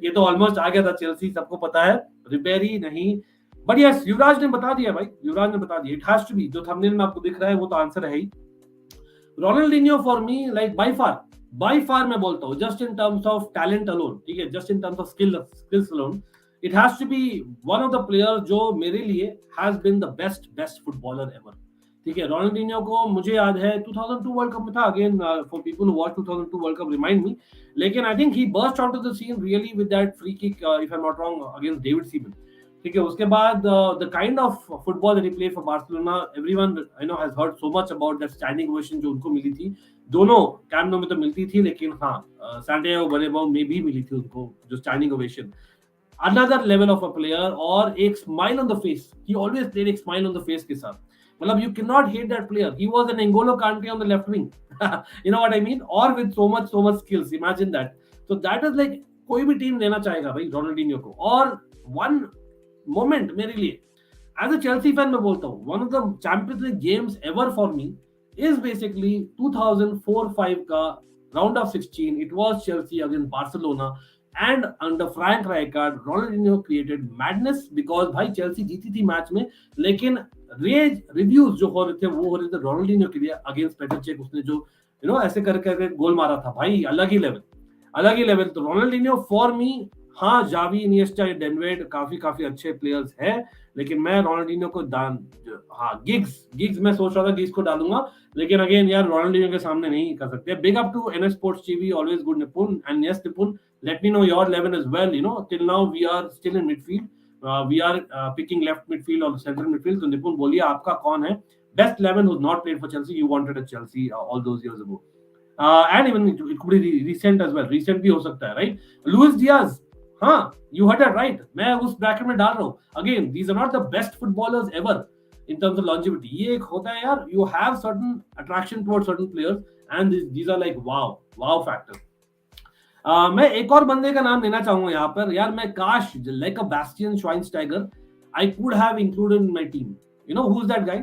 ये तो ऑलमोस्ट आ गया था चेल्सी, सबको पता है। रिबेरी नहीं, बट यस युवराज ने बता दिया भाई, युवराज ने बता दिया, इट हैज टू बी, जो थंबनेल में आपको दिख रहा है वो तो आंसर है ही। Ronaldinho for me like by far मैं बोलता हूँ, just in terms of talent alone, ठीक है, just in terms of skills alone, it has to be one of the player जो मेरे लिए has been the best footballer ever, ठीक है। रोनाल्डिन्हो को मुझे याद है 2002 वर्ल्ड कप में था, again for people who watch 2002 world cup remind me, लेकिन I think he burst out of the scene really with that free kick, if I am not wrong, against David Seaman, ठीक है। उसके बाद the kind of football that he played for Barcelona, everyone has heard so much about that standing ovation जो उनको मिली थी, दोनों camp no में तो मिलती थी, लेकिन हाँ सैंटियागो बर्नाब्यू में भी मिली थी उनको जो standing ovation. Another level of a player, और एक smile on the face, he always played एक स्माइल ऑन द फेस के साथ, मतलब you cannot hate that player. He was an N'Golo Kante on the left wing. You know what I mean? Or with so much skills. Imagine that. So that is like कोई भी team लेना चाहेगा भाई Ronaldinho को। और one moment मेरे लिए as a Chelsea fan मैं बोलता हूँ, one of the Champions League games ever for me is basically 2004-05 का round of 16. It was Chelsea against Barcelona. And under Frank Rijkaard, Ronaldinho created madness because भाई Chelsea जीती थी match में, लेकिन raise reviews जो हो रहे थे वो हो रहे थे रोनाल्डिन्हो के लिए अगेंस्ट पेटरचेक, उसने जो ऐसे करके गोल मारा था भाई, अलग ही लेवल। तो रोनाल्डिन्हो फॉर मी, हाँ जावी, इनिएस्टा, डेनवेड काफी अच्छे प्लेयर्स हैं, लेकिन मैं रोनाल्डिन्हो को गिग्स मैं सोच रहा था गिग्स को डालूंगा, लेकिन अगेन यार रोनाल्डिन्हो के सामने नहीं कर सकते। Big up to NS sports TV, always good Nipun, and yes Nipun, let me know your 11 as well. Till now we are still in midfield. We are picking left midfield or central midfield. So Nipun, बोलिए आपका कौन है best 11 who's not played for Chelsea? You wanted a Chelsea all those years ago, and even it could be recent as well. Recent भी हो सकता है, right? Luis Diaz, हाँ, you heard that right. मैं उस bracket में डाल रहा हूँ. Again, these are not the best footballers ever in terms of longevity. ये एक होता है यार, you have certain attraction towards certain players, and these are like wow factor. मैं एक और बंदे का नाम लेना चाहूंगा यहाँ पर यार, मैं काश like a Bastian Schweinsteiger I could have included in my team. You know who is that guy?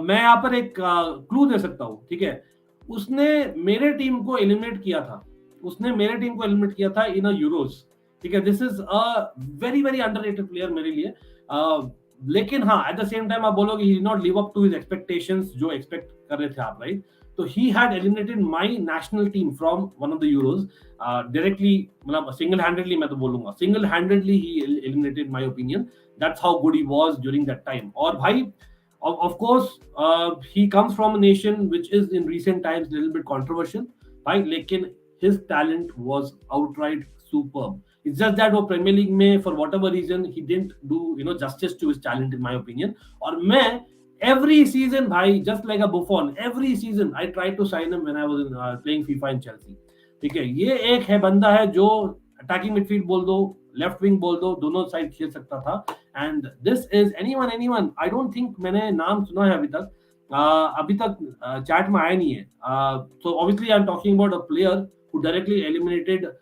मैं यहाँ पर एक क्लू दे सकता हूँ, ठीक है। उसने मेरे टीम को एलिमिनेट किया था इन अ यूरोस, ठीक है। This is a very very underrated player मेरे लिए, लेकिन हाँ एट द सेम टाइम आप बोलोगे he did not live up to his expectations जो एक्सपेक्ट कर रहे थे आप, right? So he had eliminated my national team from one of the Euros directly, मतलब single-handedly मैं तो बोलूँगा, single-handedly he eliminated my opinion. That's how good he was during that time. और भाई, of course, he comes from a nation which is in recent times a little bit controversial, भाई, लेकिन his talent was outright superb. It's just that वो Premier League में for whatever reason he didn't do justice to his talent in my opinion. और मैं every season भाई, just like a Buffon, every season I tried to sign him when I was playing FIFA in Chelsea, ठीक है। ये एक है बंदा है जो attacking midfield बोल दो, left wing बोल दो, दोनों साइड खेल सकता था, and this is anyone I don't think मैंने नाम सुना है अभी तक चैट में आया नहीं है। So obviously I'm talking about a player who directly eliminated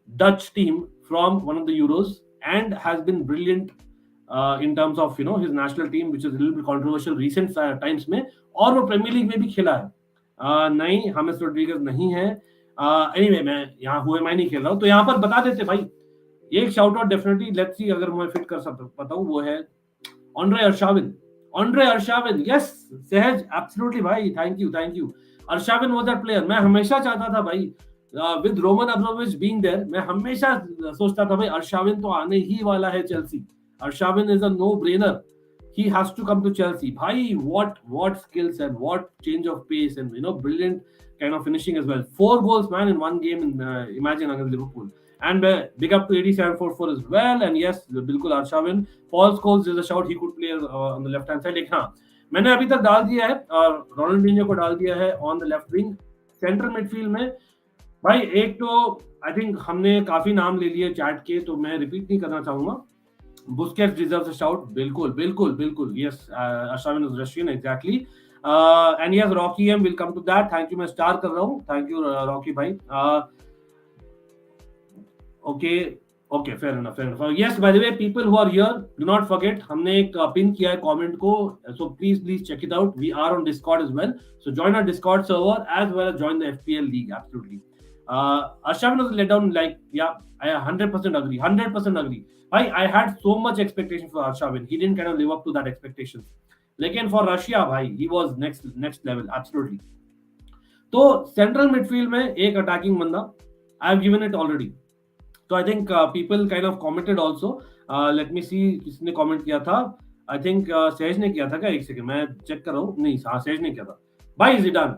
Dutch team from one of the Euros and has been brilliant in terms of his national team, which is a little bit controversial recent times में, और वो premiere league में भी खेला है। नहीं, हामिस Rodriguez नहीं है। एनीवे मैं यहाँ मैं नहीं खेल रहा हूँ, तो यहाँ पर बता देते भाई, एक shout out definitely, let's see अगर मैं फिट कर सकता हूँ, वो है Andrey Arshavin. Yes Sahaj, absolutely भाई, thank you. Arshavin was that player, मैं हमेशा चाहता था भाई, with Roman Abramovich being there, मैं हमेशा सोचता था भाई अर्शाविन तो आने ही वाला है Chelsea. Arshavin is a no-brainer. he has to come to Chelsea. Bhai, what skills and what change of pace and brilliant kind of finishing as well. 4 goals, man, in one game. In imagine against Liverpool. And big up to 8744 as well. And yes, बिल्कुल Arshavin. Paul Scholes is a shout. He could play on the left hand side. लेकिन हाँ, मैंने अभी तक डाल दिया है Ronaldinho को डाल दिया है on the left wing. Central midfield में भाई एक तो आई थिंक हमने काफी नाम ले लिए चैट के, तो मैं रिपीट नहीं करना चाहूंगा. Busquets deserves a shout. बिल्कुल बिल्कुल बिल्कुल. Yes, Arshavin is Russian, exactly. And yes, Rocky M will come to that. Thank you, मैं स्टार कर रहा हूँ. Thank you, Rocky भाई. Okay, fair enough. Yes, by the way, people who are here, do not forget, हमने एक pin किया है comment को, so please check it out. We are on Discord as well, so join our Discord server as well as join the FPL league. Absolutely. Arshavin was let down. Like, yeah, I 100% agree. 100% agree. I had so much expectation for Arshavin. He didn't kind of live up to that expectations. लेकिन for Russia, भाई, he was next level. Absolutely. तो central midfield में एक attacking बंदा, I have given it already. So I think people kind of commented also. Let me see किसने comment किया था. I think सहज ने किया था क्या? एक सेकंड मैं चेक कर रहा हूँ. नहीं, सहज ने किया था. भाई Zidane.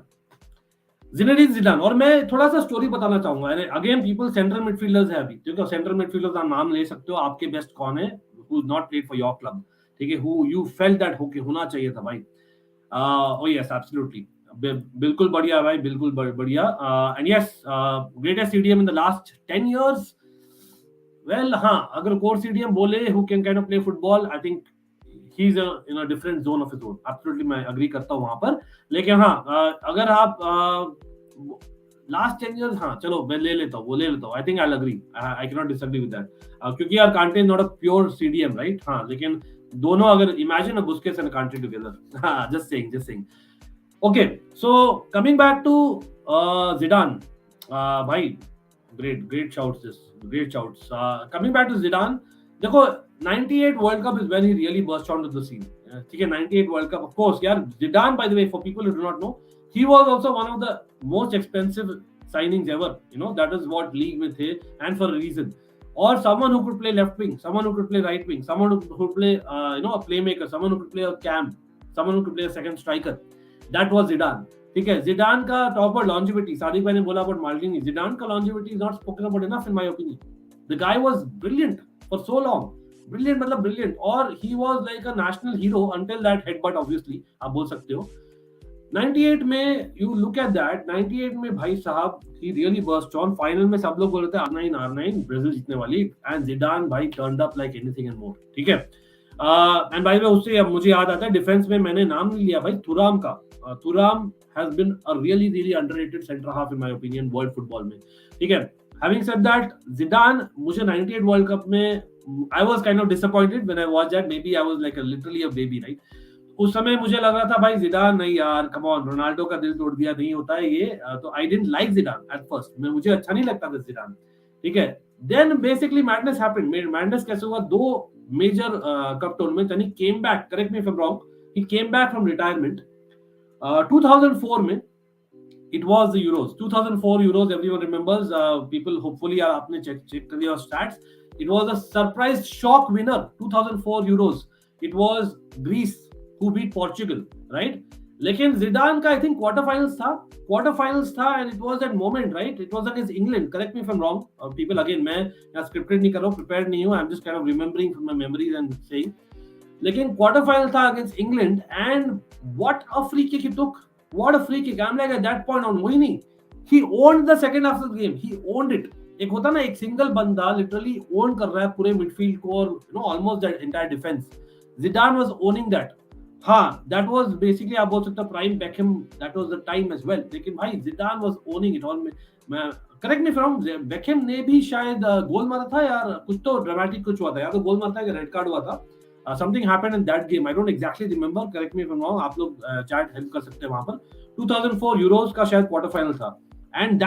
Zinedine Zidane. और मैं थोड़ा सा स्टोरी बताना चाहूंगा. अगेन पीपल सेंट्रल मिडफील्डर्स है अभी, क्योंकि सेंट्रल मिडफील्डर्स का नाम ले सकते हो. आपके बेस्ट कौन है who is not played for your club, ठीक है, हु यू फेल्ट दैट होना चाहिए था भाई. ओ यस, एब्सोल्युटली, बिल्कुल बढ़िया भाई, बिल्कुल बढ़िया. And yes, greatest CDM in the last 10 years. Well हाँ, अगर कोर सीडीएम बोले who can kind of play football, I think he is in a different zone of his own. Absolutely मैं agree करता हूँ वहां पर. लेकिन हाँ, अगर आप लास्ट 10 इयर्स, हाँ चलो मैं ले लेता हूँ. I think I will agree. I can not disagree with that, क्योंकि यार Kante is not a pure CDM, right. हाँ, लेकिन दोनों अगर imagine a Busquets and Kante together. हाँ, just saying. Okay, so coming back to Zidane, भाई great shouts. Coming back to Zidane, देखो 98 World Cup is when he really burst onto the scene. ठीक है, 98 World Cup, of course यार. Zidane, by the way, for people who do not know, he was also one of the most expensive signings ever. That is what league में थे, and for a reason. Or someone who could play left wing, someone who could play right wing, someone who could play a playmaker, someone who could play a cam, someone who could play a second striker. That was Zidane. ठीक है, Zidane का topper longevity, Sadiq भाई ने बोला about Maldini. Zidane का longevity is not spoken about enough in my opinion. The guy was brilliant for so long. Brilliant मतलब brilliant. और he was like a national hero until that headbutt, obviously, आप बोल सकते हो. 98 में, you look at that, 98 में भाई साहब, he really burst on. Final में सब लोग बोल रहे थे R9, ब्राजील जीतने वाली, and Zidane भाई turned up like anything and more. ठीक है. एंड बाय द वे, उससे मुझे याद आता है, डिफेंस में मैंने नाम नहीं लिया भाई Thuram का. Thuram has been a really underrated centre half in my opinion world football में. ठीक है. Having said that, Zidane, मुझे 98 World Cup में I was kind of disappointed when I watched that. Maybe I was like literally a baby, right? उस समय मुझे लग रहा था भाई Zidane नहीं यार, come on, रोनाल्डो का दिल तोड़ दिया, नहीं होता है ये. तो I didn't like Zidane at first. मुझे अच्छा नहीं लगता था Zidane. ठीक है. Then basically madness happened. Madness कैसे हुआ? 2 major cup tournaments, and he came back. Correct me if I'm wrong. He came back from retirement. 2004 में it was the Euros. 2004 Euros, everyone remembers. People hopefully are आपने check कर लिया stats. It was a surprise shock winner. 2004 Euros. It was Greece who beat Portugal, right? लेकिन Zidane का I think quarterfinals था, and it was that moment, right? It was against England. Correct me if I'm wrong. People, again, मैं यहाँ scripted नहीं कर रहा हूँ, prepared नहीं हूँ. I'm just kind of remembering from my memories and saying. लेकिन quarter final था against England, and what a free kick he took. What a free kick. I'm like, at that point on, वही नहीं. He owned the second half of the game. He owned it. एक होता ना, एक single बंदा literally own कर रहा है पूरे midfield को और almost that entire defense. Zidane was owning that. हाँ, that was basically आप बोल सकते हो prime Beckham. That was the time as well. लेकिन भाई Zidane was owning it all. मैं correct me if I'm wrong, Beckham ने भी शायद गोल मारा था यार, कुछ तो dramatic कुछ हुआ था, या तो गोल मारता है कि रेड कार्ड हुआ था. Something happened in that game. I don't exactly remember. Correct me if I'm wrong. आप लोग chat help कर सकते हैं वहाँ पर. 2004 Euros का शायद quarter final था. And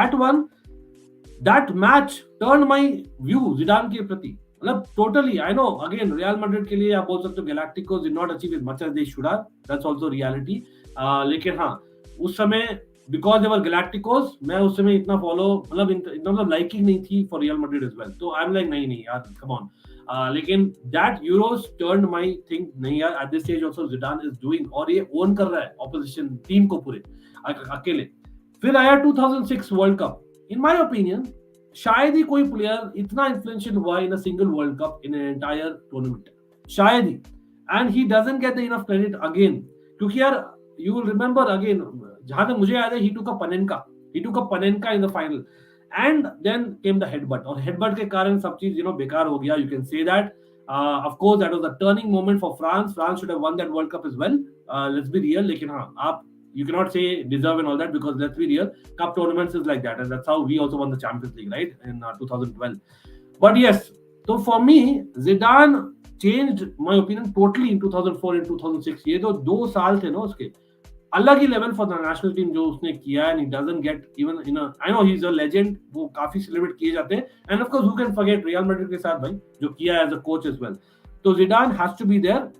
that match turned my view Zidane के प्रति. मतलब totally. I know. Again, Real Madrid के लिए आप बोल सकते हो Galacticos did not achieve as much as they should have. That's also reality. लेकिन हाँ, उस समय because they were Galacticos, मैं उस समय इतना follow, मतलब liking नहीं थी for Real Madrid as well. तो I'm like नहीं यार, come on. लेकिन that Euros turned my think नहीं यार, at this stage also Zidane is doing, और ये ओन कर रहा है ऑपोजिशन टीम को पूरे अकेले। फिर आया 2006 world cup. In my opinion शायद ही कोई प्लेयर इतना इन्फ्लुएंशियल हुआ in a single world cup in an entire tournament, शायद ही, and he doesn't get the enough credit again, क्योंकि यार यू विल रिमेंबर अगेन, जहां तक मुझे याद है, he took a Panenka in the final, and then came the headbutt, और हेडबट के कारण सब चीज बेकार हो गया, you can say that. Of course that was the turning moment for France should have won that world cup as well, let's be real. लेकिन हाँ, आप you cannot say deserve and all that, because let's be real, cup tournaments is like that, and that's how we also won the Champions League, right, in 2012. But yes, so for me Zidane changed my opinion totally in 2004 and 2006. ये तो 2 साल थे ना उसके, अलग ही level for the national team जो उसने किया, and he doesn't get even in I know he is a legend, वो काफी सेलिब्रेट किए जाते हैं, and of course who can forget Real Madrid के साथ भाई जो किया as a coach as well. तो Zidane has to be there,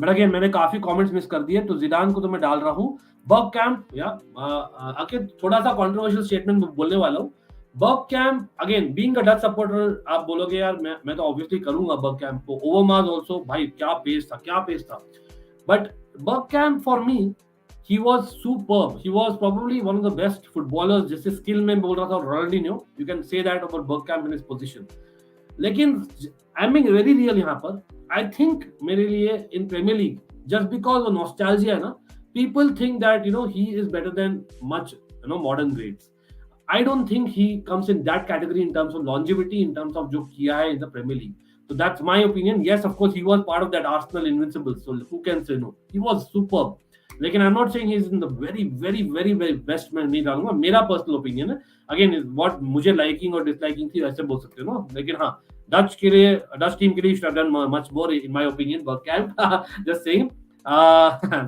but again मैंने काफी कमेंट्स मिस कर दिए, तो Zidane को तो मैं डाल रहा हूँ। बर्गकैम्प, या अंकित थोड़ा सा कंट्रोवर्शियल स्टेटमेंट बोलने वाला हूँ। Bergkamp again being a Dutch supporter, आप बोलोगे यार मैं तो ऑब्वियसली करूंगा बर्गकैम्प को, ओवरमार्स आल्सो, भाई क्या पेस था, but Bergkamp for me he was superb, he was probably one of the best footballers, जैसे स्किल में बोल रहा था Ronaldinho, you can say that about बर्गकैम्प in his position। लेकिन I M being very real यहाँ पर, I think मेरे लिए इन प्रीमियर लीग, जस्ट बिकॉज वो नॉस्टैल्जिया है ना, people think that he is better than much modern greats. I don't think he comes in that category in terms of longevity, in terms of jo kiya hai in the Premier League. So that's my opinion. Yes, of course he was part of that Arsenal Invincibles, so who can say no? He was superb. लेकिन I'm not saying he's in the very very very very best, मैं नहीं डालूंगा, मेरा personal opinion है, again what मुझे liking और disliking थी वैसे बोल सकते हो ना, लेकिन हाँ डच टीम के लिए should have done much more in my opinion, Bergkamp just saying।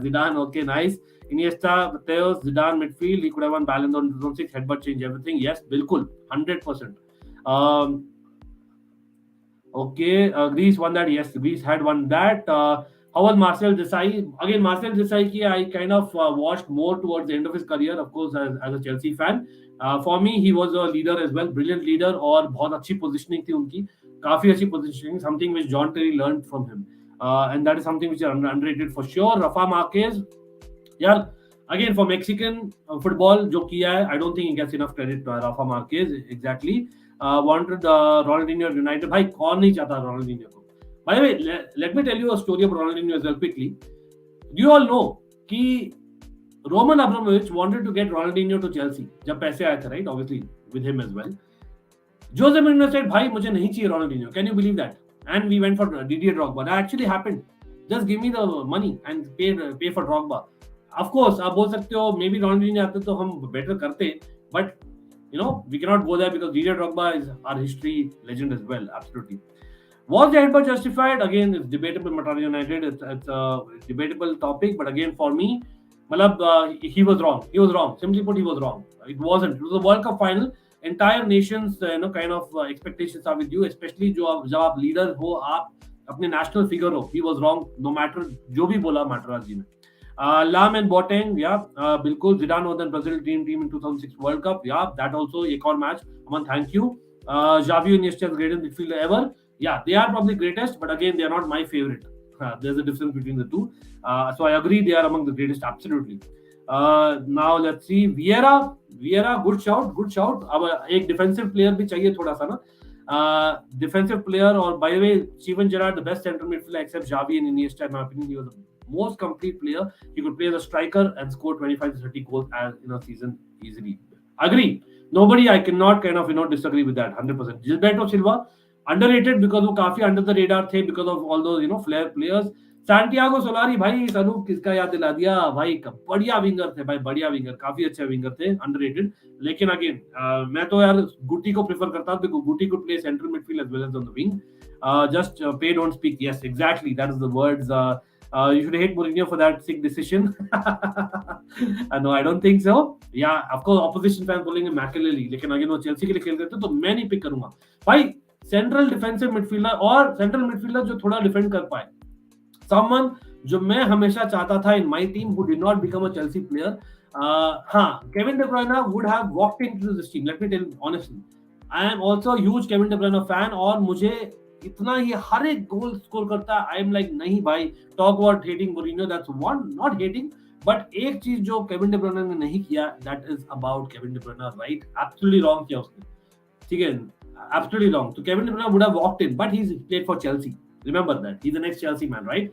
Zidane, okay, nice. Iniesta, Theos, Zidane midfield, he could have won Ballon d'Or in 2006, headbutt change everything. Yes, bilkul, 100%. Okay, Greece won that. Yes, Greece had won that. How was Marcel Desailly? Again, Marcel Desailly, I kind of watched more towards the end of his career, of course, as a Chelsea fan. For me, he was a leader as well, brilliant leader, और बहुत अच्छी positioning थी उनकी, काफी अच्छी positioning, something which John Terry learned from him. And that is something which is underrated for sure. Rafa Marquez, yeah, again for Mexican football जो किया है, I don't think he gets enough credit to Rafa Marquez, exactly. Wanted Ronaldinho United, भाई कौन नहीं चाहता Ronaldinho को। By the way, let me tell you a story about Ronaldinho as well quickly. Do you all know कि Roman Abramovich wanted to get Ronaldinho to Chelsea जब पैसे आए थे, right? Obviously with him as well. Jose Mourinho said, भाई मुझे नहीं चाहिए Ronaldinho. Can you believe that? And we went for Didier Drogba. That actually happened. Just give me the money and pay for Drogba. Of course, आप बोल सकते हो maybe Ronaldinho आते तो हम better करते, but we cannot go there because Didier Drogba is our history legend as well. Absolutely. Was the headbutt justified? Again, it's debatable. Manchester United, it's a debatable topic, but again for me, he was wrong. He was wrong. Simply put, he was wrong. It wasn't. It was a World Cup final. Entire nations kind of expectations are with you, especially जब आप leader हो, आप अपने national figure हो. He was wrong, no matter जो भी बोला Materazzi जी ने. Lam and Boateng, yeah, बिल्कुल. Zidane was the Brazil team in 2006 World Cup, yeah, that also एक और match. Aman, thank you. Javier Zanetti is greatest midfielder ever. Yeah, they are probably greatest, but again they are not my favorite. There's a difference between the two. So I agree they are among the greatest, absolutely. Now let's see, Vieira, good shout. अब एक defensive player भी चाहिए थोड़ा सा ना, defensive player, or by the way, Steven Gerrard, the best central midfielder except Xavi and Iniesta, in my opinion, he was the most complete player. He could play as a striker and score 25 to 30 goals in a season easily. Agree. Nobody, I cannot kind of disagree with that 100%. Gilberto Silva, underrated because वो काफी under the radar थे because of all those flair players. Santiago Solari, भाई सनूप किसका याद दिला दिया भाई, बढ़िया विंगर थे भाई, बढ़िया विंगर, काफी अच्छे विंगर थे, अंडररेटेड। लेकिन अगेन मैं तो यार गुटी को प्रेफर करता हूं, Guti could play central midfield as well as on the wing, just pay don't speak, yes exactly, that is the words. You should hate Mourinho for that sick decision. No, I don't think so. Yeah, of course, opposition fans बोलेंगे मैकेलेली, लेकिन again वो Chelsea के लिए खेल रहे थे तो मैं नहीं पिक करूंगा भाई। सेंट्रल डिफेंसिव मिडफील्डर और सेंट्रल मिडफील्डर जो थोड़ा डिफेंड कर पाए, someone जो मैं हमेशा चाहता था in my team who did not become a Chelsea player. हाँ, Kevin De Bruyne would have walked into this team. Let me tell you honestly, I am also a huge Kevin De Bruyne fan, और मुझे इतना ही हर एक goal score करता है। I am like नहीं भाई, talk about hating Mourinho, that's one, not hating, but एक चीज जो केविन डी ब्रुयने ने नहीं किया, that is about Kevin De Bruyne, right? Absolutely wrong किया उसने, ठीक है, एब्सोल्युटली रॉन्ग। तो Kevin De Bruyne would have walked in, but he is played for Chelsea, remember that, he is the next Chelsea man, right?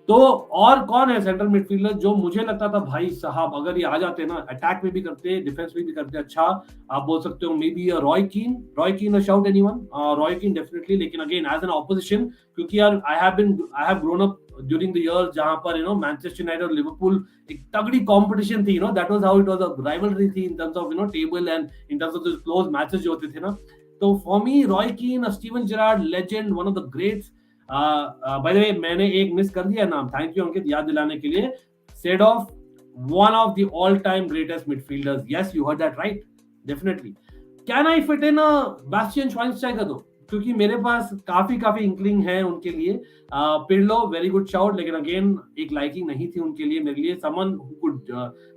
तो और कौन है central midfielder जो मुझे लगता था भाई साहब अगर ये आ जाते ना, अटैक में भी करते, डिफेंस में भी करते अच्छा, आप बोल सकते हो मे बी रॉय कीन अ शाउट, एनीवन? रॉय कीन डेफिनेटली, लेकिन अगेन एज एन ऑपोजिशन, क्योंकि यार I have grown up during the year जहां पर मैनचेस्टर यूनाइटेड और लिवरपूल एक तगड़ी कंपटीशन थी, that was how it was, a rivalry थी in terms of table and in terms of the close matches जो होते थे ना। तो for me Roy Keane, Steven Gerrard, legend, one of the greats. By the way मैंने एक miss कर दिया नाम, थैंक यू अंकित याद दिलाने के लिए। Said of one of the all time greatest midfielders, yes you heard that right, definitely. Can I fit in Bastian Schweinsteiger though, क्योंकि मेरे पास काफी इंक्लिंग है उनके लिए। पिर्लो वेरी गुड शाउट, लेकिन अगेन एक लाइकिंग नहीं थी उनके लिए मेरे लिए। समवन हु कुड,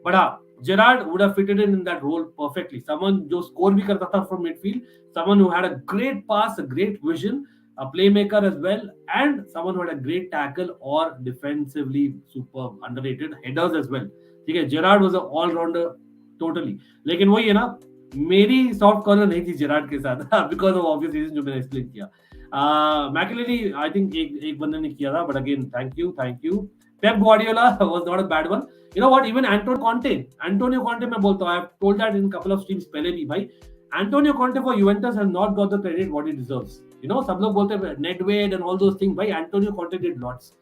बट हाँ, Gerrard would have fitted in that role perfectly, someone जो स्कोर भी करता था from midfield, someone who had a great pass, a great vision, a playmaker as well, and someone who had a great tackle or defensively superb, underrated headers as well, ठीक है? Gerrard was a all rounder totally, लेकिन वही है ना, मेरी soft corner नहीं थी Gerrard के साथ बिकॉज ऑफ ऑब्वियस रीजन जो मैंने एक्सप्लेन किया। मैकेलेरी आई थिंक एक बंदे ने किया था, but again thank you. Pep Guardiola was not a bad one, you know what, even Antonio Conte मैं बोलता हूँ, I have told that in couple of streams पहले भी भाई, Antonio Conte for Juventus has not got the credit what he deserves. सब लोग बोलते हैं Nedved and all those things, भाई Antonio Conte did lots.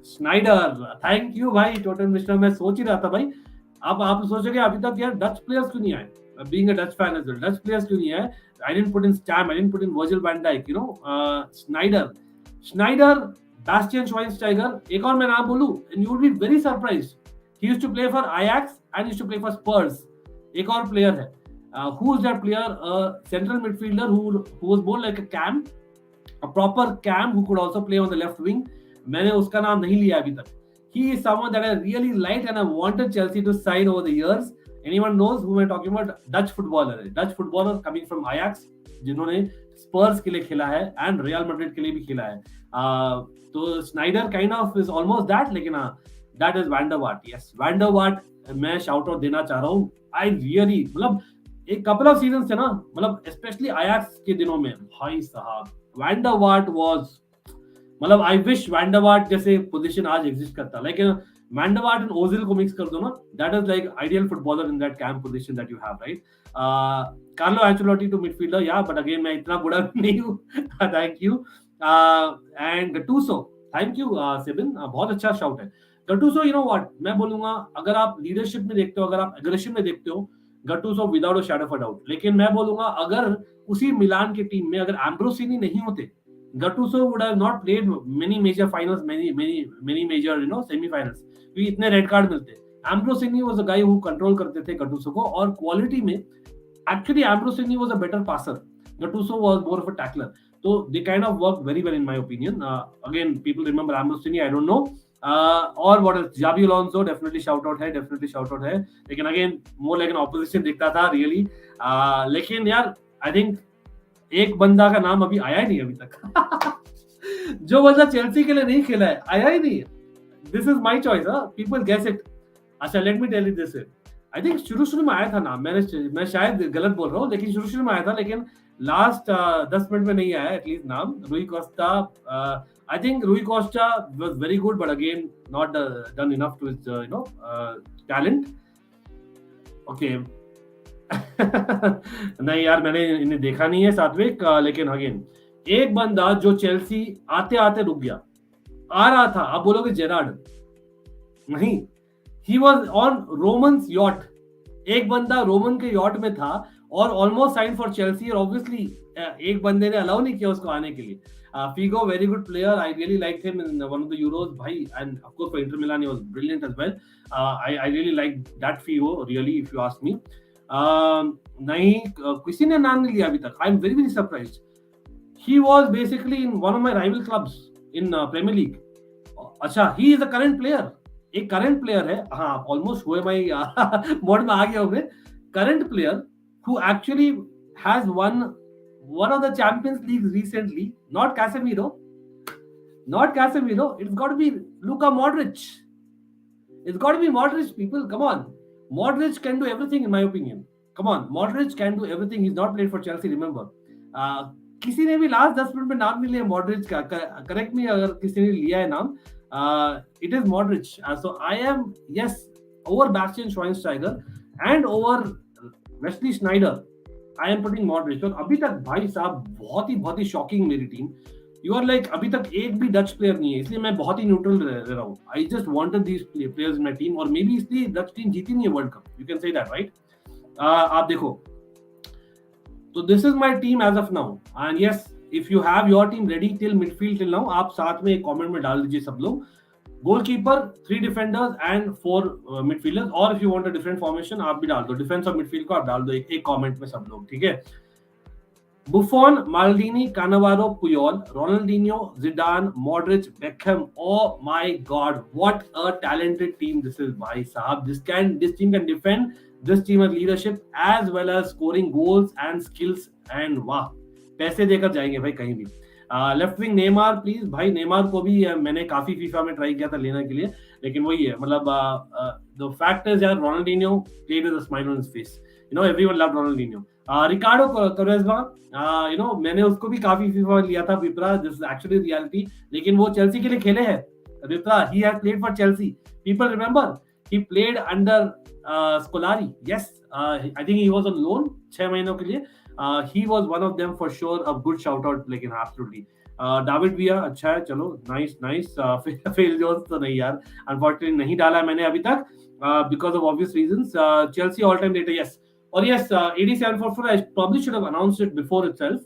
Snyder, thank you भाई, total mister. मैं सोच ही रहा था भाई, अब आप सोचोगे अभी तक यार डच प्लेयर्स क्यों नहीं आए, being a Dutch fan as well, Dutch players क्यों नहीं आए? I didn't put in Stam, I didn't put in Virgil van Dijk, Sneijder, Bastian Schweinsteiger, एक और मैं नाम बोलूं and you will be very surprised, he used to play for Ajax and used to play for Spurs. एक और player है, who is that player, a central midfielder who was more like a cam, a proper cam who could also play on the left wing. मैंने उसका नाम नहीं लिया अभी तक। He is someone that I really liked and I wanted Chelsea to sign over the years. Anyone knows who I'm talking about? Dutch footballer coming from Ajax, जिन्होंने स्पर्स के लिए खेला है एंड रियल मैड्रिड के लिए भी खेला है। तो Sneijder kind of is almost that, लेकिन that is van der Vaart. Yes, van der Vaart मैं शाउट आउट देना चाह रहा हूँ। आई रियली, मतलब एक कपल ऑफ सीजन से ना, मतलब स्पेशली आयाक्स के दिनों में भाई साहब, वैन डर वार्ट वाज, मतलब I wish van der Vaart जैसे पोजीशन आज एग्जिस्ट करता, लेकिन van der Vaart and Ozil को मिक्स कर दो ना, that is like ideal footballer in that कैंप position that you have, right? Carlo Ancelotti to midfielder, या बट अगेन मैं इतना बुरा नहीं हूँ thank you. And Gattuso, thank you Sebin, बहुत अच्छा शाउट है गटूसो। यू नो व्हाट मैं बोलूंगा, अगर आप लीडरशिप में देखते हो, अगर आप एग्रेशन में देखते हो, Gattuso without a shadow of a doubt. लेकिन मैं बोलूंगा अगर उसी मिलान की टीम में अगर एम्ब्रोसिनी नहीं होते, Gattuso would have not played many major finals, many major semifinals, क्योंकि इतने रेड कार्ड मिलते। Ambrosini was a guy who control करते थे गटूसो को, और क्वालिटी में actually Ambrosini was a better passer, Gattuso was more of a tackler, तो they kind of work very well in my opinion. Again people remember Ambrosini, I don't know. और what is जावी Alonso, definitely shout out है, लेकिन again more like an opposition दिखता था really. लेकिन यार I think एक बंदा का नाम अभी आया ही नहीं अभी तक जो बंदा चेल्सी के लिए नहीं खेला है, आया ही नहीं। This is my choice, people guess it. अच्छा, let me tell you this, I think शुरू में आया था नाम, मैं शायद गलत बोल रहा हूँ, लेकिन शुरू में आया था, लेकिन लास्ट 10 मिनट में नहीं आया एटलीस्ट नाम। रूई Costa, I think Rui Costa was very good, but again not done enough to his talent. Okay. नहीं यार, मैंने इन्हें देखा नहीं है सात्विक, लेकिन अगेन एक बंदा जो चेल्सी आते आते रुक गया, आ रहा था, आप बोलोगे जेरार्ड नहीं, he was on Roman's yacht। एक बंदा रोमन के यॉट में था और ऑलमोस्ट साइन फॉर चेल्सी, और ऑब्वियसली एक बंदे ने अलाउ नहीं किया उसको आने के लिए। Figo, very good player. I really liked him in one of the Euros, bhai, and of course for Inter Milan he was brilliant as well. I really liked that Figo, really, if you ask me. नहीं, किसी ने नाम नहीं लिया अभी तक। I'm very surprised. He was basically in one of my rival clubs in Premier League. अच्छा, he is a current player. एक current player है, हाँ, almost हुए मैं मोड में आ गया हूँ मैं। Current player who actually has won one of the Champions Leagues recently, not Casemiro, it's got to be Luka Modric. It's got to be Modric, people. Come on. Modric can do everything, in my opinion. Come on. Modric can do everything. He's not played for Chelsea, remember. Uh, किसी ने भी last 10 minute में नाम नहीं लिया Modric का. Correct मी अगर किसी ने लिया है नाम. It is Modric. So I am, yes, over Bastian Schweinsteiger and over Wesley Sneijder. I am putting Modric. और अभी तक भाई साहब बहुत ही शॉकिंग मेरी टीम. यू आर लाइक अभी तक एक भी डच प्लेयर नहीं है, इसलिए मैं बहुत ही न्यूट्रल रह रहा हूँ. I just wanted these players in my team, और मे बी इसलिए डच टीम जीती नहीं है world cup. You can say that, right? आप देखो, तो this is my team as of now. And yes, if you have your team ready till midfield till now, आप साथ में एक कमेंट में डाल दीजिए सब लोग. Goalkeeper, 3 defenders and 4 midfielders. और if you want a different formation आप भी डाल दो, डिफेंस और मिडफील्ड को आप डाल दो एक कमेंट में सब लोग, ठीक है? Buffon, Maldini, Cannavaro, Puyol, Ronaldinho, Zidane, Modric, Beckham. Oh my God, what a talented team this is, bhai sahab. This team can defend. This team has leadership as well as scoring goals and skills. And वाह, पैसे देकर जाएंगे भाई कहीं भी. Left wing Neymar please. भाई Neymar को भी मैंने काफी फीफा में ट्राई किया था लेने के लिए, लेकिन वही है, मतलब द फैक्ट इज यार, Ronaldinho played with a smile on his face. You know, everyone loved Ronaldinho. Ricardo Quaresma, you know, मैंने उसको भी काफी फीफा लिया था Pipra, this is actually reality. लेकिन वो चेल्सी के लिए खेले हैं. Pipra, he has played for Chelsea. People remember, he played under Scolari. Yes, I think he was on loan 6 महीनों के लिए. He was one of them for sure. A good shout out, लेकिन एब्सोल्युटली. डेविड विया अच्छा है, चलो nice. Fail Jones तो नहीं यार, अनफॉर्चुनेटली नहीं डाला मैंने अभी तक because of obvious reasons. Chelsea all time data, yes. Or yes, 8744, I probably should have announced it before itself.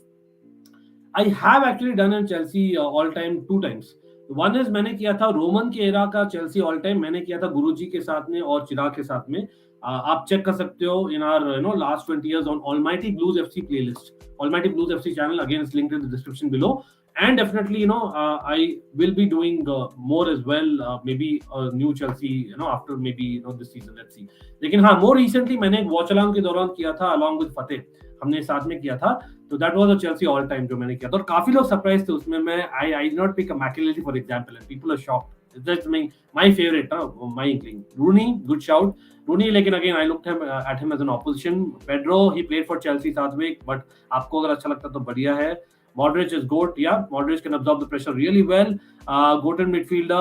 I have actually done in Chelsea all time 2 times. One is मैंने किया था Roman के era का Chelsea all time, मैंने किया था गुरुजी के साथ में और चिराग के साथ में. आप चेक कर सकते हो in our last 20 years on Almighty Blues FC playlist. Almighty Blues FC channel, again it's linked in the description below. And definitely, I will be doing more as well. Maybe a new Chelsea, after maybe this season. Let's see. लेकिन हाँ, more recently मैंने एक watch along के दौरान किया था along with फतेह, हमने साथ में किया था. तो that was a Chelsea all time जो मैंने किया था, और काफी लोग सरप्राइज थे उसमें. मैं I did not pick a Makelele for example, and people are shocked. That's my favorite, my inkling. Rooney, good shout. Rooney, लेकिन again I looked at him as an opposition. Pedro, he played for Chelsea साथ में, but आपको अगर अच्छा लगता तो बढ़िया है. Modric is GOAT, yeah. Modric can absorb the pressure really well. GOAT and midfielder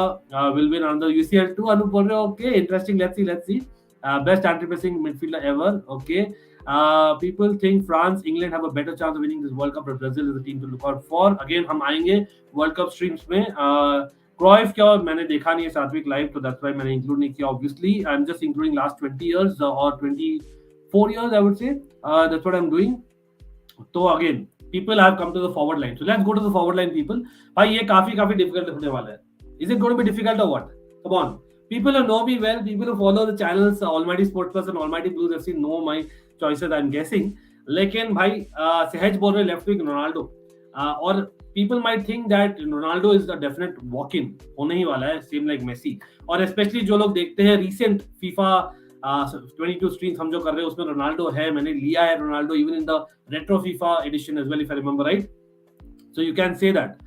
will win another UCL too. Anup Borre, okay, interesting. Let's see. Best anti-pressing midfielder ever. Okay. People think France, England have a better chance of winning this World Cup, but Brazil is the team to look out for. Again, हम आएंगे World Cup streams में. Cruyff क्या मैंने देखा नहीं है सात्विक live, तो that's why मैंने include नहीं किया. Obviously, I'm just including last 20 years or 24 years, I would say. That's what I'm doing. तो again, people have come to the forward line. So let's go to the forward line, people. भाई ये काफी difficult होने वाला है. Is it going to be difficult or what? Come on. People who know me well, people who follow the channels Almighty Sports Plus and Almighty Blues FC know my choices, I'm guessing. लेकिन भाई सहज बोल रहे left wing Ronaldo, और people might think that Ronaldo is a definite walk-in, होने ही वाला है, same like Messi. और especially जो लोग देखते हैं recent FIFA 22 streams हम जो कर रहे हैं उसमें रोनाल्डो है, मैंने लिया है Ronaldo even in the retro FIFA edition as well, if I remember right. So you can say that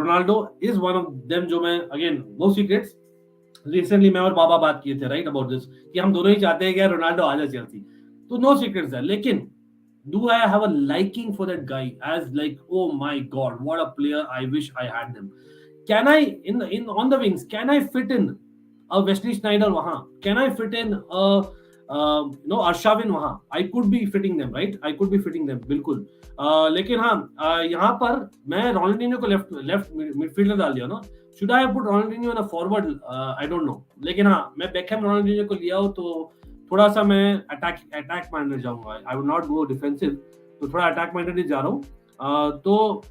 Ronaldo is one of them. जो मैं again no secrets, recently मैं और बाबा बात किए थे right about this कि हम दोनों ही चाहते हैं कि रोनाल्डो आ जाए चेल्सी, तो no secrets है. लेकिन do I have a liking for that guy as like, oh my God, what a player, I wish I had him. Can I in on the wings, can I fit in a Wesley Sneijder वहाँ? Can I fit in Arshavin वहाँ? I could be fitting them, right? I could be fitting them, बिल्कुल. लेकिन हाँ, यहाँ पर मैं Ronaldinho को left midfielder डाल दिया ना. Should I have put Ronaldinho in a forward? I don't know. लेकिन हाँ, मैं बेकहम रोनाल्डिनो को लिया हो तो थोड़ा सा मैं अटैक माइंडेड जाऊंगा. I would not go defensive, तो थोड़ा अटैक माइंडेड ही जा रहा हूँ. तो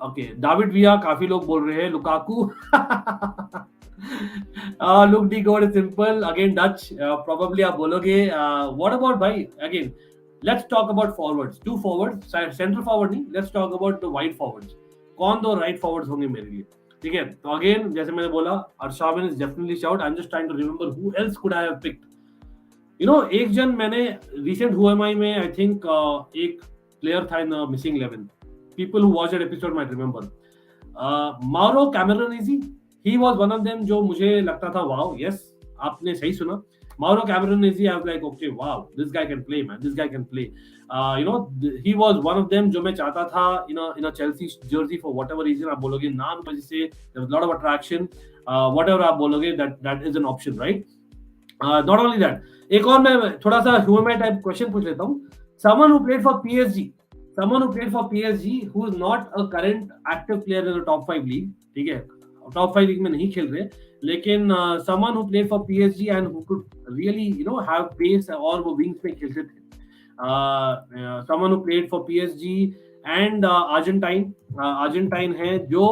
ओके, डेविड विया काफी लोग बोल रहे हैं. Lukaku look the goal is simple. Again Dutch, probably आप बोलोगे. What about भाई? Again, let's talk about forwards. 2 forwards, central forward नहीं. Let's talk about the wide forwards. कौन 2 right forwards होंगे मेरे लिए? ठीक है, तो अगेन जैसे मैंने बोला, Arshavin is definitely shout. I'm just trying to remember who else could I have picked. एक जन मैंने recent Who Am I में I think एक player था in the missing 11. People who watched that episode might remember. Mauro Cameron he was one of them जो मुझे लगता था wow, yes, आपने सही सुना. Mauro Cameron I was like, okay, wow, this guy can play, man. This guy can play. He was one of them जो मैं चाहता था in a Chelsea jersey for whatever reason. आप बोलोगे नाम वजह से there was a lot of attraction. Whatever आप बोलोगे that is an option, right? Not only that, एक और मैं थोड़ा सा ह्यूमन टाइप क्वेश्चन पूछ लेता हूँ. Someone who played for PSG, who is not a current active player in the top 5 league, ठीक है, top 5 league में नहीं खेल रहे, लेकिन someone who played for PSG and who could really have pace और वो wings में खेलते थे. Someone who played for PSG and Argentine है जो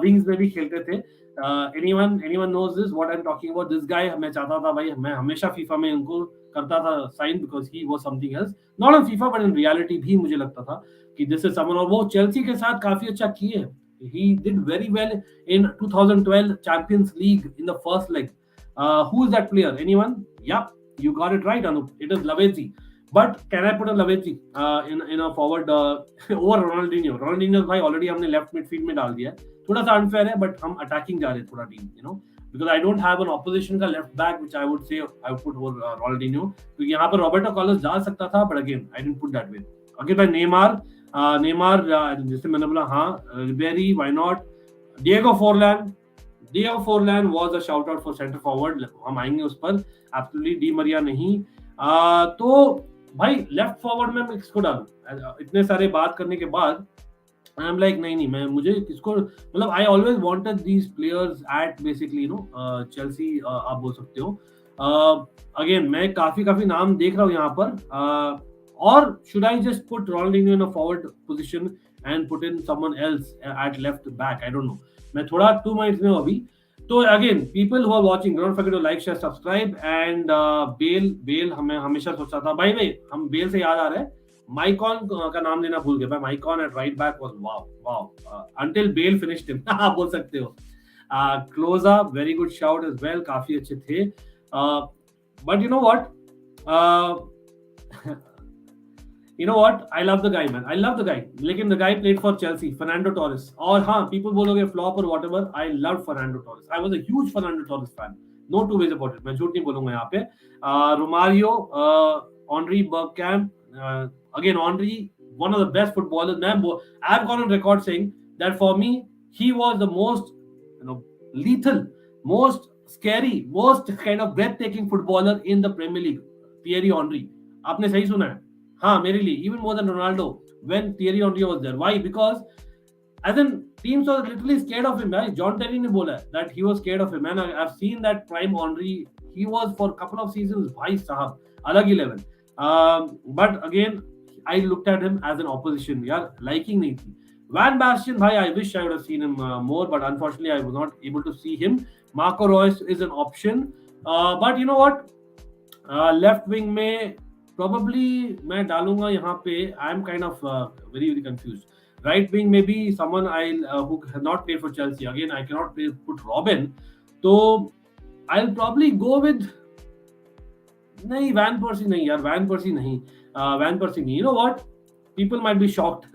wings में भी खेलते थे. Anyone knows this what I'm talking about? This guy मैं चाहता था भाई, मैं हमेशा FIFA में उनको करता था sign because he was something else. Not on FIFA but in reality भी मुझे लगता था कि this is someone, और वो चेल्सी के साथ काफी अच्छा किए. He did very well in 2012 Champions League in the first leg. Who is that player? Anyone? Yeah, you got it right, Anup. It is Lavezzi. But can I put a Lavezzi in a forward over Ronaldinho? Ronaldinho भाई already हमने left midfield में डाल दिया है. थोड़ा सा unfair है but हम attacking जा रहे हैं थोड़ा team, because I don't have an opposition का left back which I would say I would put over Ronaldinho, क्योंकि यहाँ पर Roberto Carlos जा सकता था but again I didn't put that way. Okay, by Neymar जैसे मैंने बोला हाँ, Ribery, why not? Diego Forlan was a shout out for center forward. हम आएंगे उस पर. Absolutely Di Maria नहीं. तो भाई लेफ्ट फॉरवर्ड में मैं किसको डालूं? इतने सारे बात करने के बाद आई एम लाइक नहीं मैं मुझे किसको, मतलब I always wanted these players eight basically Chelsea आप बोल सकते हो. अगेन मैं काफी नाम देख रहा हूँ यहाँ पर. और should I just put Ronaldinho in a forward position and put in someone else at left back? I don't know. मैं थोड़ा 2 मिनट्स में हूँ अभी. तो again people who are watching, don't forget to like, share, subscribe. And bell हमें हमेशा सोचता था भाई हम बेल से याद आ रहा है, माइकॉन का नाम लेना भूल गए भाई. Maicon at right back was wow until Bale finished him. आप बोल सकते हो. Klose very good shout as well, काफी अच्छे थे. But you know what, I love the guy, man. I love the guy. लेकिन the guy played for Chelsea, Fernando Torres. और हाँ, people बोलोगे flop or whatever, I loved Fernando Torres. I was a huge Fernando Torres fan. No two ways about it. मैं झूठ नहीं बोलूंगा यहाँ पे. Romario, Henry Bergkamp, again Henry, one of the best footballers. I've gone on record saying that for me, he was the most lethal, most scary, most kind of breathtaking footballer in the Premier League. Thierry Henry. आपने सही सुना है. हाँ, मेरे लिए even more than Ronaldo when Thierry Henry was there. Why? Because as in teams were literally scared of him. Right? John Terry ने बोला that he was scared of him, and I've seen that prime Henry. He was for a couple of seasons भाई साहब अलग ही level. But again I looked at him as an opposition. यार liking नहीं थी. Van Basten भाई, I wish I would have seen him more, but unfortunately I was not able to see him. Marco Reus is an option, but you know what? Left wing में probably मैं डालूंगा यहाँ पे. I am kind of very confused. Right wing maybe someone who has not played for Chelsea. Again, I cannot put Robin. So I'll probably go with नहीं, Van Persie नहीं यार, Van Persie नहीं. You know what? People might be shocked.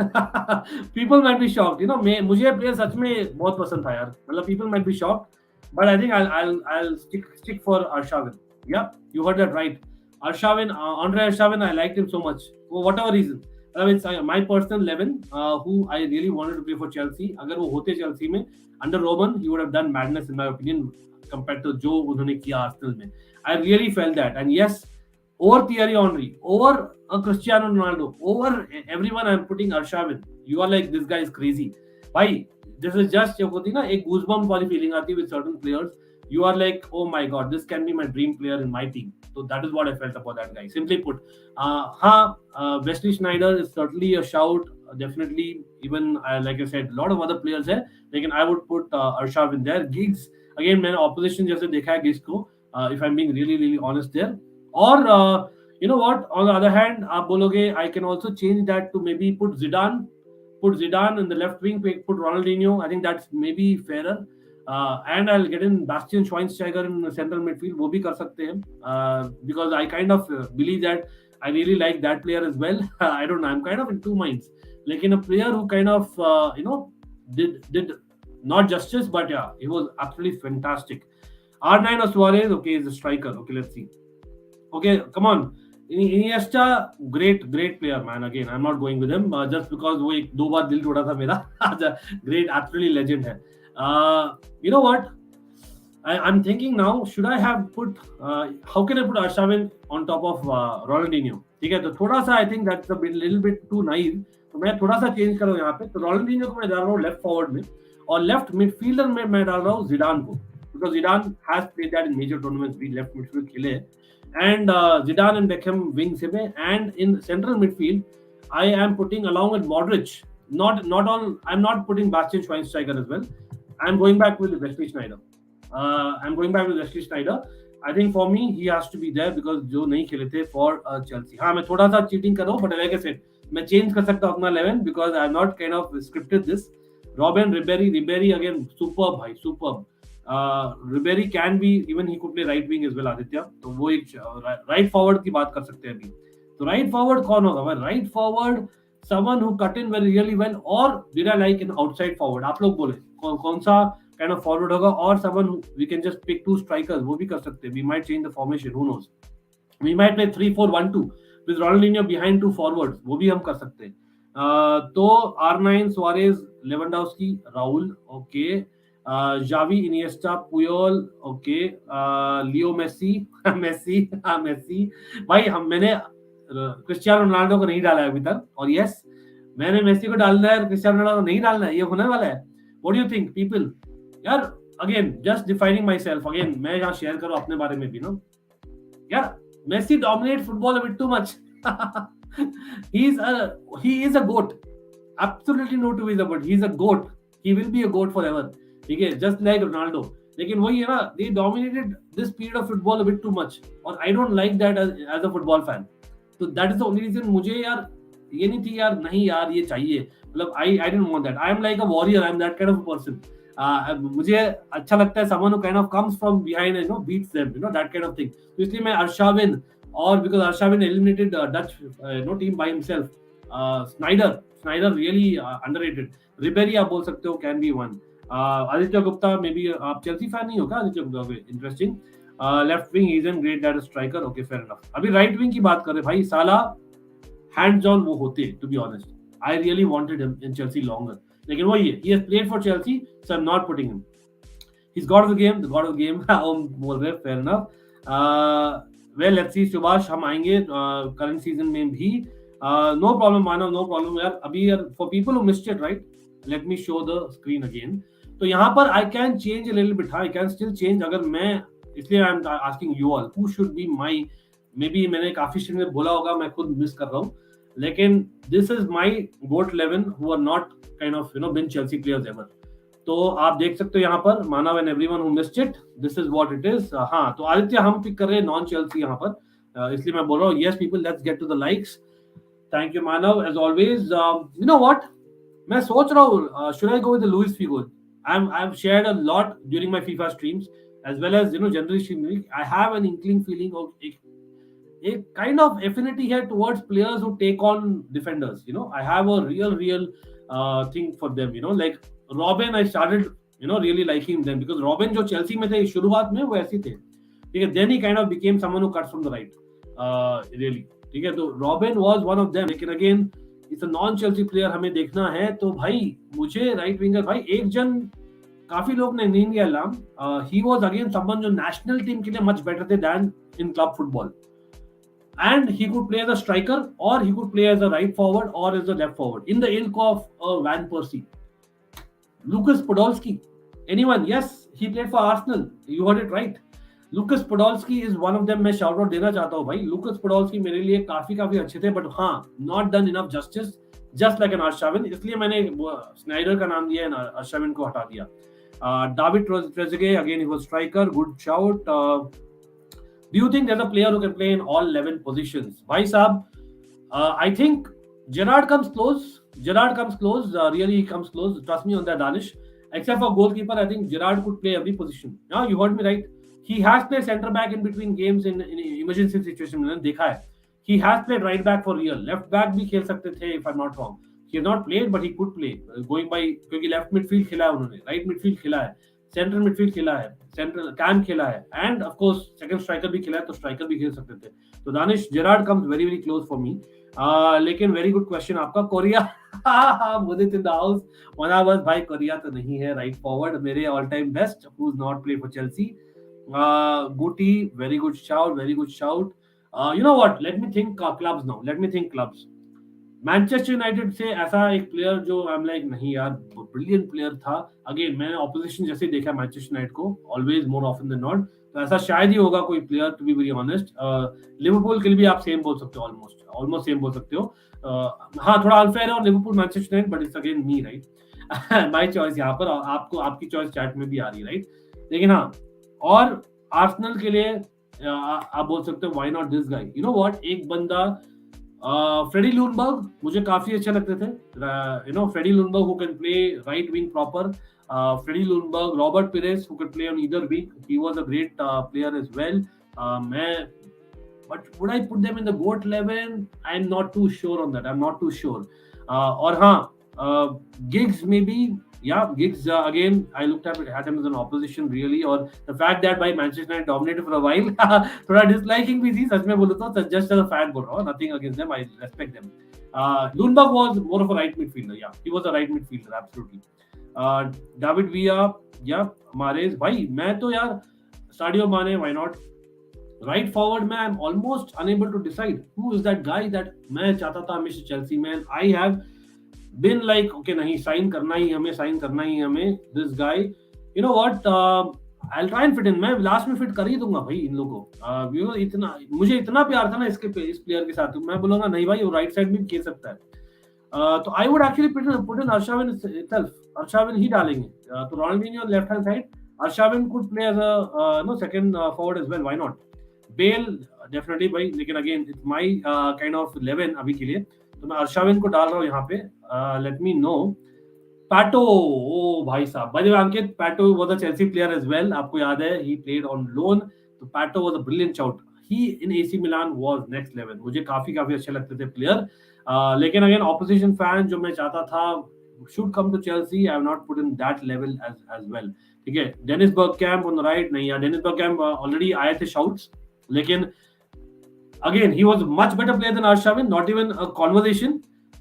मुझे player सच में बहुत पसंद था यार. मतलब people might be shocked, but I think I'll stick for Arshavin. Yeah, you heard that right. Andre Arshavin, I liked him so much for whatever reason. It's my personal 11 who I really wanted to play for Chelsea. अगर वो होते Chelsea में under Roman, he would have done madness in my opinion compared to जो उन्होंने किया Arsenal में. I really felt that, and yes, over Thierry Henry, over Cristiano Ronaldo, over everyone, I'm putting Arshavin. You are like, this guy is crazy. Why? This is just जब होती ना एक goosebump वाली feeling आती with certain players. You are like, oh my god, this can be my dream player in my team. So that is what I felt about that guy. Simply put, Wesley Sneijder is certainly a shout. Definitely, even like I said, a lot of other players है. लेकिन I would put Arshavin there. Giggs, again, मैंने opposition जैसे देखा है Giggs को. If I'm being really honest there. Or you know what? On the other hand, आप बोलोगे, I can also change that to maybe put Zidane in the left wing, put Ronaldinho. I think that's maybe fairer. And I'll get in Bastian Schweinsteiger in central midfield. वो भी कर सकते हैं because I kind of believe that I really like that player as well. I don't know. I'm kind of in two minds. Like in a player who kind of did not justice, but yeah, he was absolutely fantastic. R9 or Suarez, okay, is a striker. Okay, let's see. Okay, come on. Iniesta, great player, man. Again, I'm not going with him just because वो एक दो बार दिल टूटा था मेरा. Great, absolutely legend है. You know what? I'm thinking now, should I have put, how can I put Arshavin on top of Ronaldinho? ठीक है, तो थोड़ा सा I think that's a little bit too naive. तो मैं थोड़ा सा चेंज करूँ यहाँ पे. तो Ronaldinho को मैं डाल रहा हूँ लेफ्ट फॉरवर्ड में और लेफ्ट मिडफील्डर में मैं डाल रहा हूँ Zidane को. Because Zidane has played that in major tournaments. We left midfield खेले and Zidane and Beckham wing से में, and in central midfield I am putting along with Modric. I'm not putting Bastian Schweinsteiger as well. I'm going back with Wesley Sneijder. I think for me he has to be there because जो नहीं खेले थे for Chelsea. हाँ मैं थोड़ा सा cheating कर रहा हूँ, but like I said, मैं change कर सकता हूँ अपना 11 because I'm not kind of scripted this. Robin, Ribery again, superb भाई, superb. Ribery can be, even he could play right wing as well, Aditya. तो वो एक right forward की बात कर सकते हैं अभी. तो right forward कौन होगा? भाई right forward, someone who cut in very really well, or did I like an outside forward? आप लोग बोले कौन सा kind of forward होगा, or someone who we can just pick two strikers, वो भी कर सकते हैं. We might change the formation, who knows? We might play 3-4-1-2 with Ronaldinho behind two forwards, वो भी हम कर सकते हैं. तो R9, Suarez, Lewandowski, Raul, okay. Xavi, Iniesta, Puyol, okay. Leo Messi, Messi. भाई मैंने क्रिस्टियानो रोनाल्डो को नहीं डाला है अभी तक, और यस मैंने मेसी को डालना है, क्रिस्टियानो रोनाल्डो को नहीं डालना है. ये होने वाला है. What do you think, people? यार again just defining my self again, मैं यहाँ शेयर करूँ अपने बारे में भी ना यार. Messi dominate football a bit too much. he is a goat, absolutely no two ways about it. He's a goat, he will be a goat forever, ठीक है, just like Ronaldo. लेकिन वही है ना, they dominated this period of football a bit too much, और I don't like that as a football fan. So that is the only reason मुझे यार ये नहीं थी यार, नहीं यार ये चाहिए, मतलब I didn't want that. I am like a warrior, I am that kind of a person. मुझे अच्छा लगता है someone who kind of comes from behind and beats them, that kind of thing. तो इसलिए मैं Arshavin, or because Arshavin eliminated Dutch team by himself. Sneijder really underrated. Ribery आप बोल सकते हो, can be one. Aditya Gupta, maybe आप Chelsea fan नहीं हो क्या Aditya Gupta? Interesting. Left wing he is an great that striker, okay fair enough. अभी right wing की बात कर रहे भाई, साला हैंड्स ऑन वो होते, to be honest. I really wanted him in Chelsea longer, लेकिन वही है, he has played for Chelsea, so I am not putting him. He is god of the game, हम बोल रहे, fair enough. Well let's see Subhash, हम आएंगे current season में भी. No problem Manav, no problem यार. अभी यार for people who missed it, right, let me show the screen again. तो यहाँ पर I can change a little bit, I can still change अगर मैं, इसलिए I am asking you all who should be my, may be मैंने काफी stream में बोला होगा, मैं खुद मिस कर रहा हूँ, लेकिन this is my GOAT 11 who are not kind of been Chelsea players ever. तो आप देख सकते हो यहाँ पर, Manav and everyone who missed it, this is what it is. हाँ, तो आदित्य हम पिक कर रहे हैं नॉन चेल्सी यहाँ पर, इसलिए मैं बोल रहा हूँ yes people, let's get to the likes. Thank you Manav as always. You know what, मैं सोच रहा हूँ should I go with Luis Figo. I've shared a lot during my FIFA streams as well as generally streaming. I have an inkling feeling of a kind of affinity here towards players who take on defenders. I have a real thing for them. Like Robin, I started really liking them because Robin जो Chelsea में थे शुरुआत में वो ऐसे थे, ठीक है. Then he kind of became someone who cuts from the right, really, ठीक है. तो Robin was one of them. लेकिन again it's a non Chelsea player हमें देखना है. तो भाई मुझे राइट विंगर, भाई एक जन काफी लोग ने नहीं लिया नाम, ही वाज अगेन समवन जो नेशनल टीम के लिए मच बेटर थे than in club football, and he could play as a striker और he could play as a right forward और as a left forward in the ilk of van Persie. Lucas Podolski, anyone? Yes, he played for Arsenal, you heard it right. Lucas Podolski is one of them. मैं shout out देना चाहता हूँ भाई. Lucas Podolski मेरे लिए काफी अच्छे थे, बट हाँ, not done enough justice, just like an Arshavin. इसलिए मैंने स्नाइडर का नाम दिया है, Arshavin को हटा दिया. David Trezeguet, again he was striker, good shout. Do you think there's a player who can play in all 11 positions? भाई साहब, I think Gerrard comes close. Really he comes close. Trust me on that, Danish. Except for goalkeeper, I think Gerrard could play every position. Now you heard me right. He has played centre back in between games in emergency situation. मैंने देखा है he has played right back for real. Left back भी खेल सकते थे if I'm not wrong. He has not played but he could play. Going by क्योंकि left midfield खेला है उन्होंने, right midfield खेला है, central midfield खेला है, central cam खेला है, and of course second striker भी खेला है, तो striker भी खेल सकते थे. तो Danish Gerrard comes very very close for me. लेकिन very good question आपका. Korea Mudit in the house. वनावस भाई कोरिया तो नहीं है right forward. मेरे all time best who's not played for Chelsea. Guti, very good shout, very good shout. You know what? Let me think clubs now. Let me think clubs. Manchester United से ऐसा एक player जो I am like नहीं यार brilliant player था. Again मैंने opposition जैसे देखा मैनचेस्टर यूनाइटेड को always more often than not, तो ऐसा शायद ही होगा कोई player to be very honest. Liverpool के लिए भी आप सेम बोल सकते हो, ऑलमोस्ट सेम बोल सकते हो. हाँ थोड़ा अनफेयर है और Liverpool Manchester United, but it's again me right. My choice यहाँ पर, आपको आपकी चॉइस चैट में भी आ रही है राइट. लेकिन हाँ, और आर्सेनल के लिए आप बोल सकते हो why not this guy. You know what, एक बंदा फ्रेडी लूनबर्ग मुझे काफी अच्छे लगते थे. You know Freddie Ljungberg who can play right wing proper. Freddie Ljungberg, Robert Pires who can play on either wing. He was a great player as well. मैं but would I put them in the GOAT 11? I'm not too sure on that. I'm not too sure. और हाँ, Giggs maybe. Yeah, Giggs again. I looked at him as an opposition really, or the fact that by Manchester United dominated for a while, थोड़ा disliking भी थी सच में बोलूँ तो, just as a fan बोल रहा हूँ, nothing against them. I respect them. Lundberg was more of a right midfielder. Yeah, he was a right midfielder absolutely. David Villa, yeah, Mahrez भाई मैं तो यार Sadio Mane, why not? Right forward में I am almost unable to decide who is that guy that मैं चाहता था हमेशा Chelsea में. I have been like okay नहीं साइन करना ही हमें this guy. You know what, I will try and fit in. मैं लास्ट में फिट कर ही दूंगा भाई इन लोगों को. इतना मुझे इतना प्यार था ना इस प्लेयर के साथ, मैं बोलूंगा नहीं भाई वो राइट साइड भी खेल सकता है. तो I would actually put in Arshavin itself. Arshavin ही डालेंगे. तो Ronaldinho left hand side, Arshavin could play as a no second forward as well, why not. Bale definitely भाई, लेकिन again it's my kind of 11 अभी के लिए, तो मैं अर्शाविन को डाल रहा हूँ यहाँ पे. Late me no. पैटो, ओ भाई साहब, by the way Ankit, Pato was a Chelsea player as well. आपको याद है ही प्लेड ऑन लोन, तो Pato was a brilliant shout. He in AC Milan was next level. मुझे काफी अच्छे लगते थे प्लेयर. लेकिन अगेन ऑपोजिशन फैन जो मैं चाहता था should come to Chelsea, I have not put in that level as well. ठीक है, डेनिस बर्गकैम्प on the right, नहीं यार डेनिस बर्गकैम्प ऑलरेडी आए थे shouts, लेकिन again he was much better player than Arshavin, not even a conversation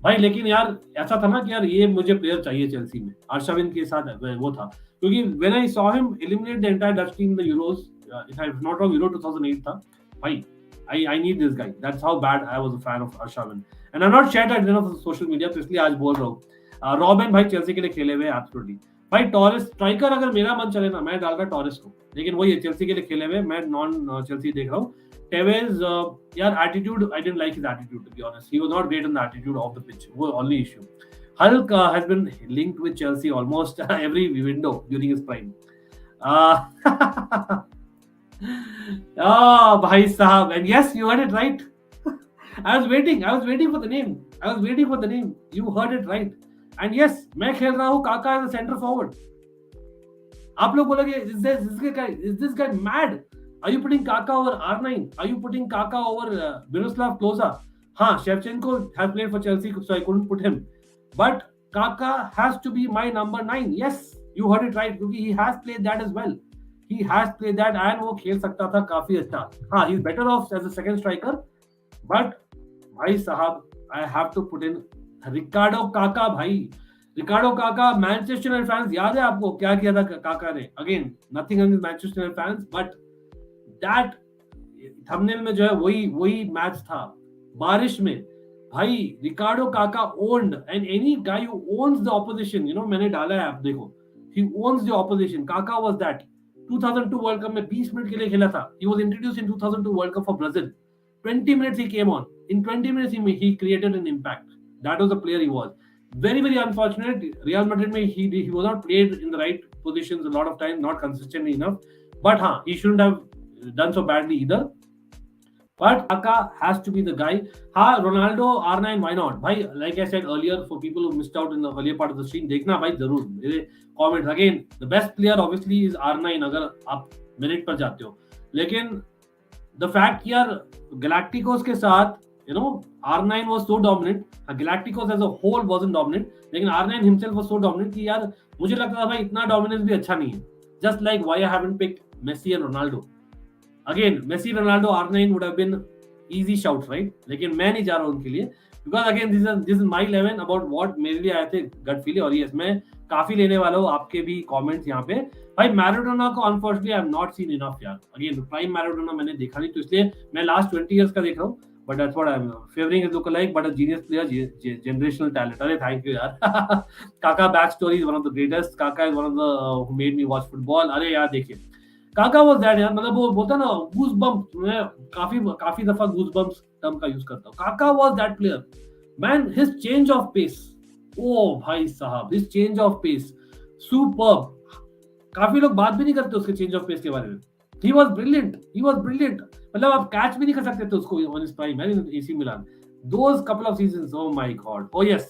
भाई. लेकिन यार ऐसा था ना कि यार ये मुझे प्लेयर चाहिए चेल्सी में, अर्शाविन के साथ वो था. क्योंकि when I saw him eliminate the entire Dutch team in the Euros, if I am not wrong euro 2008 था भाई. I need this guy. That's how bad I was a fan of Arshavin. And I'm not shared that enough on social media, तो इसलिए आज बोल रहा हूँ. Robin भाई Chelsea के लिए खेले हुए एब्सोल्युटली भाई. टॉरेस स्ट्राइकर अगर मेरा मन चले ना मैं डालूंगा टॉरेस को, लेकिन वही है चेल्सी के लिए खेले हुए, मैं नॉन चेल्सी देख रहा हूँ. टेवेज यार attitude, I didn't like his attitude to be honest. He was not great in the attitude off the pitch, वो only issue. Hulk has been linked with Chelsea almost every window during his prime. Oh bhai sahab, and yes you heard it right. I was waiting for the name. You heard it right. And yes मैं खेल रहा हूँ काका as a center forward. आप लोग बोलोगे is this guy mad? Are you putting Kaka over R9? Are you putting Kaka over Miroslav Klose? हाँ, Shevchenko has played for Chelsea, so I couldn't put him. But Kaka has to be my number 9. Yes, you heard it right, क्योंकि he has played that as well. He has played that and वो खेल सकता था काफी अच्छा. हाँ, he's better off as a second striker. But भाई साहब, I have to put in रिकार्डो काका भाई. रिकार्डो काका, मैनचेस्टर यूनाइटेड फैंस याद है आपको क्या किया था काका ने? Again nothing against Manchester United fans, but that thumbnail में जो है वही मैच था बारिश में भाई. रिकार्डो काका owned, and any guy who owns the opposition, you know मैंने डाला है आप देखो, ही ओन्स द ऑपोजिशन. काका वाज दैट. 2002 वर्ल्ड कप में 20 मिनट के लिए खेला था. He was introduced in 2002 World Cup for Brazil. 20 minutes he came on. In 20 minutes he created an impact. That was the player he was. Very unfortunate. Real Madrid में he was not played in the right positions a lot of time, not consistently enough. But हाँ, he shouldn't have done so badly either. But Kaka has to be the guy. हाँ, Ronaldo R9, why not? भाई, like I said earlier, for people who missed out in the earlier part of the stream, देखना भाई जरूर मेरे comments. Again, the best player obviously is R9 अगर आप merit पर जाते हो. लेकिन the fact यार गैलेक्टिकोस के साथ R9 was so dominant. Galacticos as a whole wasn't dominant, लेकिन R9 himself was so dominant कि यार मुझे लगता था भाई इतना dominance भी अच्छा नहीं है. Just like why I haven't picked Messi and Ronaldo. Again, Messi, Ronaldo, R9 would have been easy shouts, right? लेकिन मैं नहीं जा रहा उनके लिए because again this is my 11 about what मेरे लिए आए थे gut feeling. और yes, मैं काफी लेने वाला हूँ आपके भी comments यहाँ पे. भाई मैराडोना को unfortunately I have not seen enough यार. Again, prime मैराडोना मैंने देखा नहीं, तो इसलिए मैं last 20 years का देख रहा हूँ. But that's what I'm favoring his lookalike, but a genius player, generational talent. अरे thank you यार. Kaka backstory is one of the greatest. Kaka is one of the who made me watch football. अरे यार देखिए, Kaka was that यार, मतलब वो बोलता ना goose bumps. मैं काफी दफा goose bumps टर्म का यूज करता हूँ. Kaka was that player. Man, his change of pace. Oh भाई साहब, his change of pace, superb. काफी लोग बात भी नहीं करते उसके change of pace के बारे में. He was brilliant. He was brilliant. मतलब आप कैच भी नहीं कर सकते थे उसको on his prime man in AC Milan. Those couple of seasons, oh my god. Oh yes.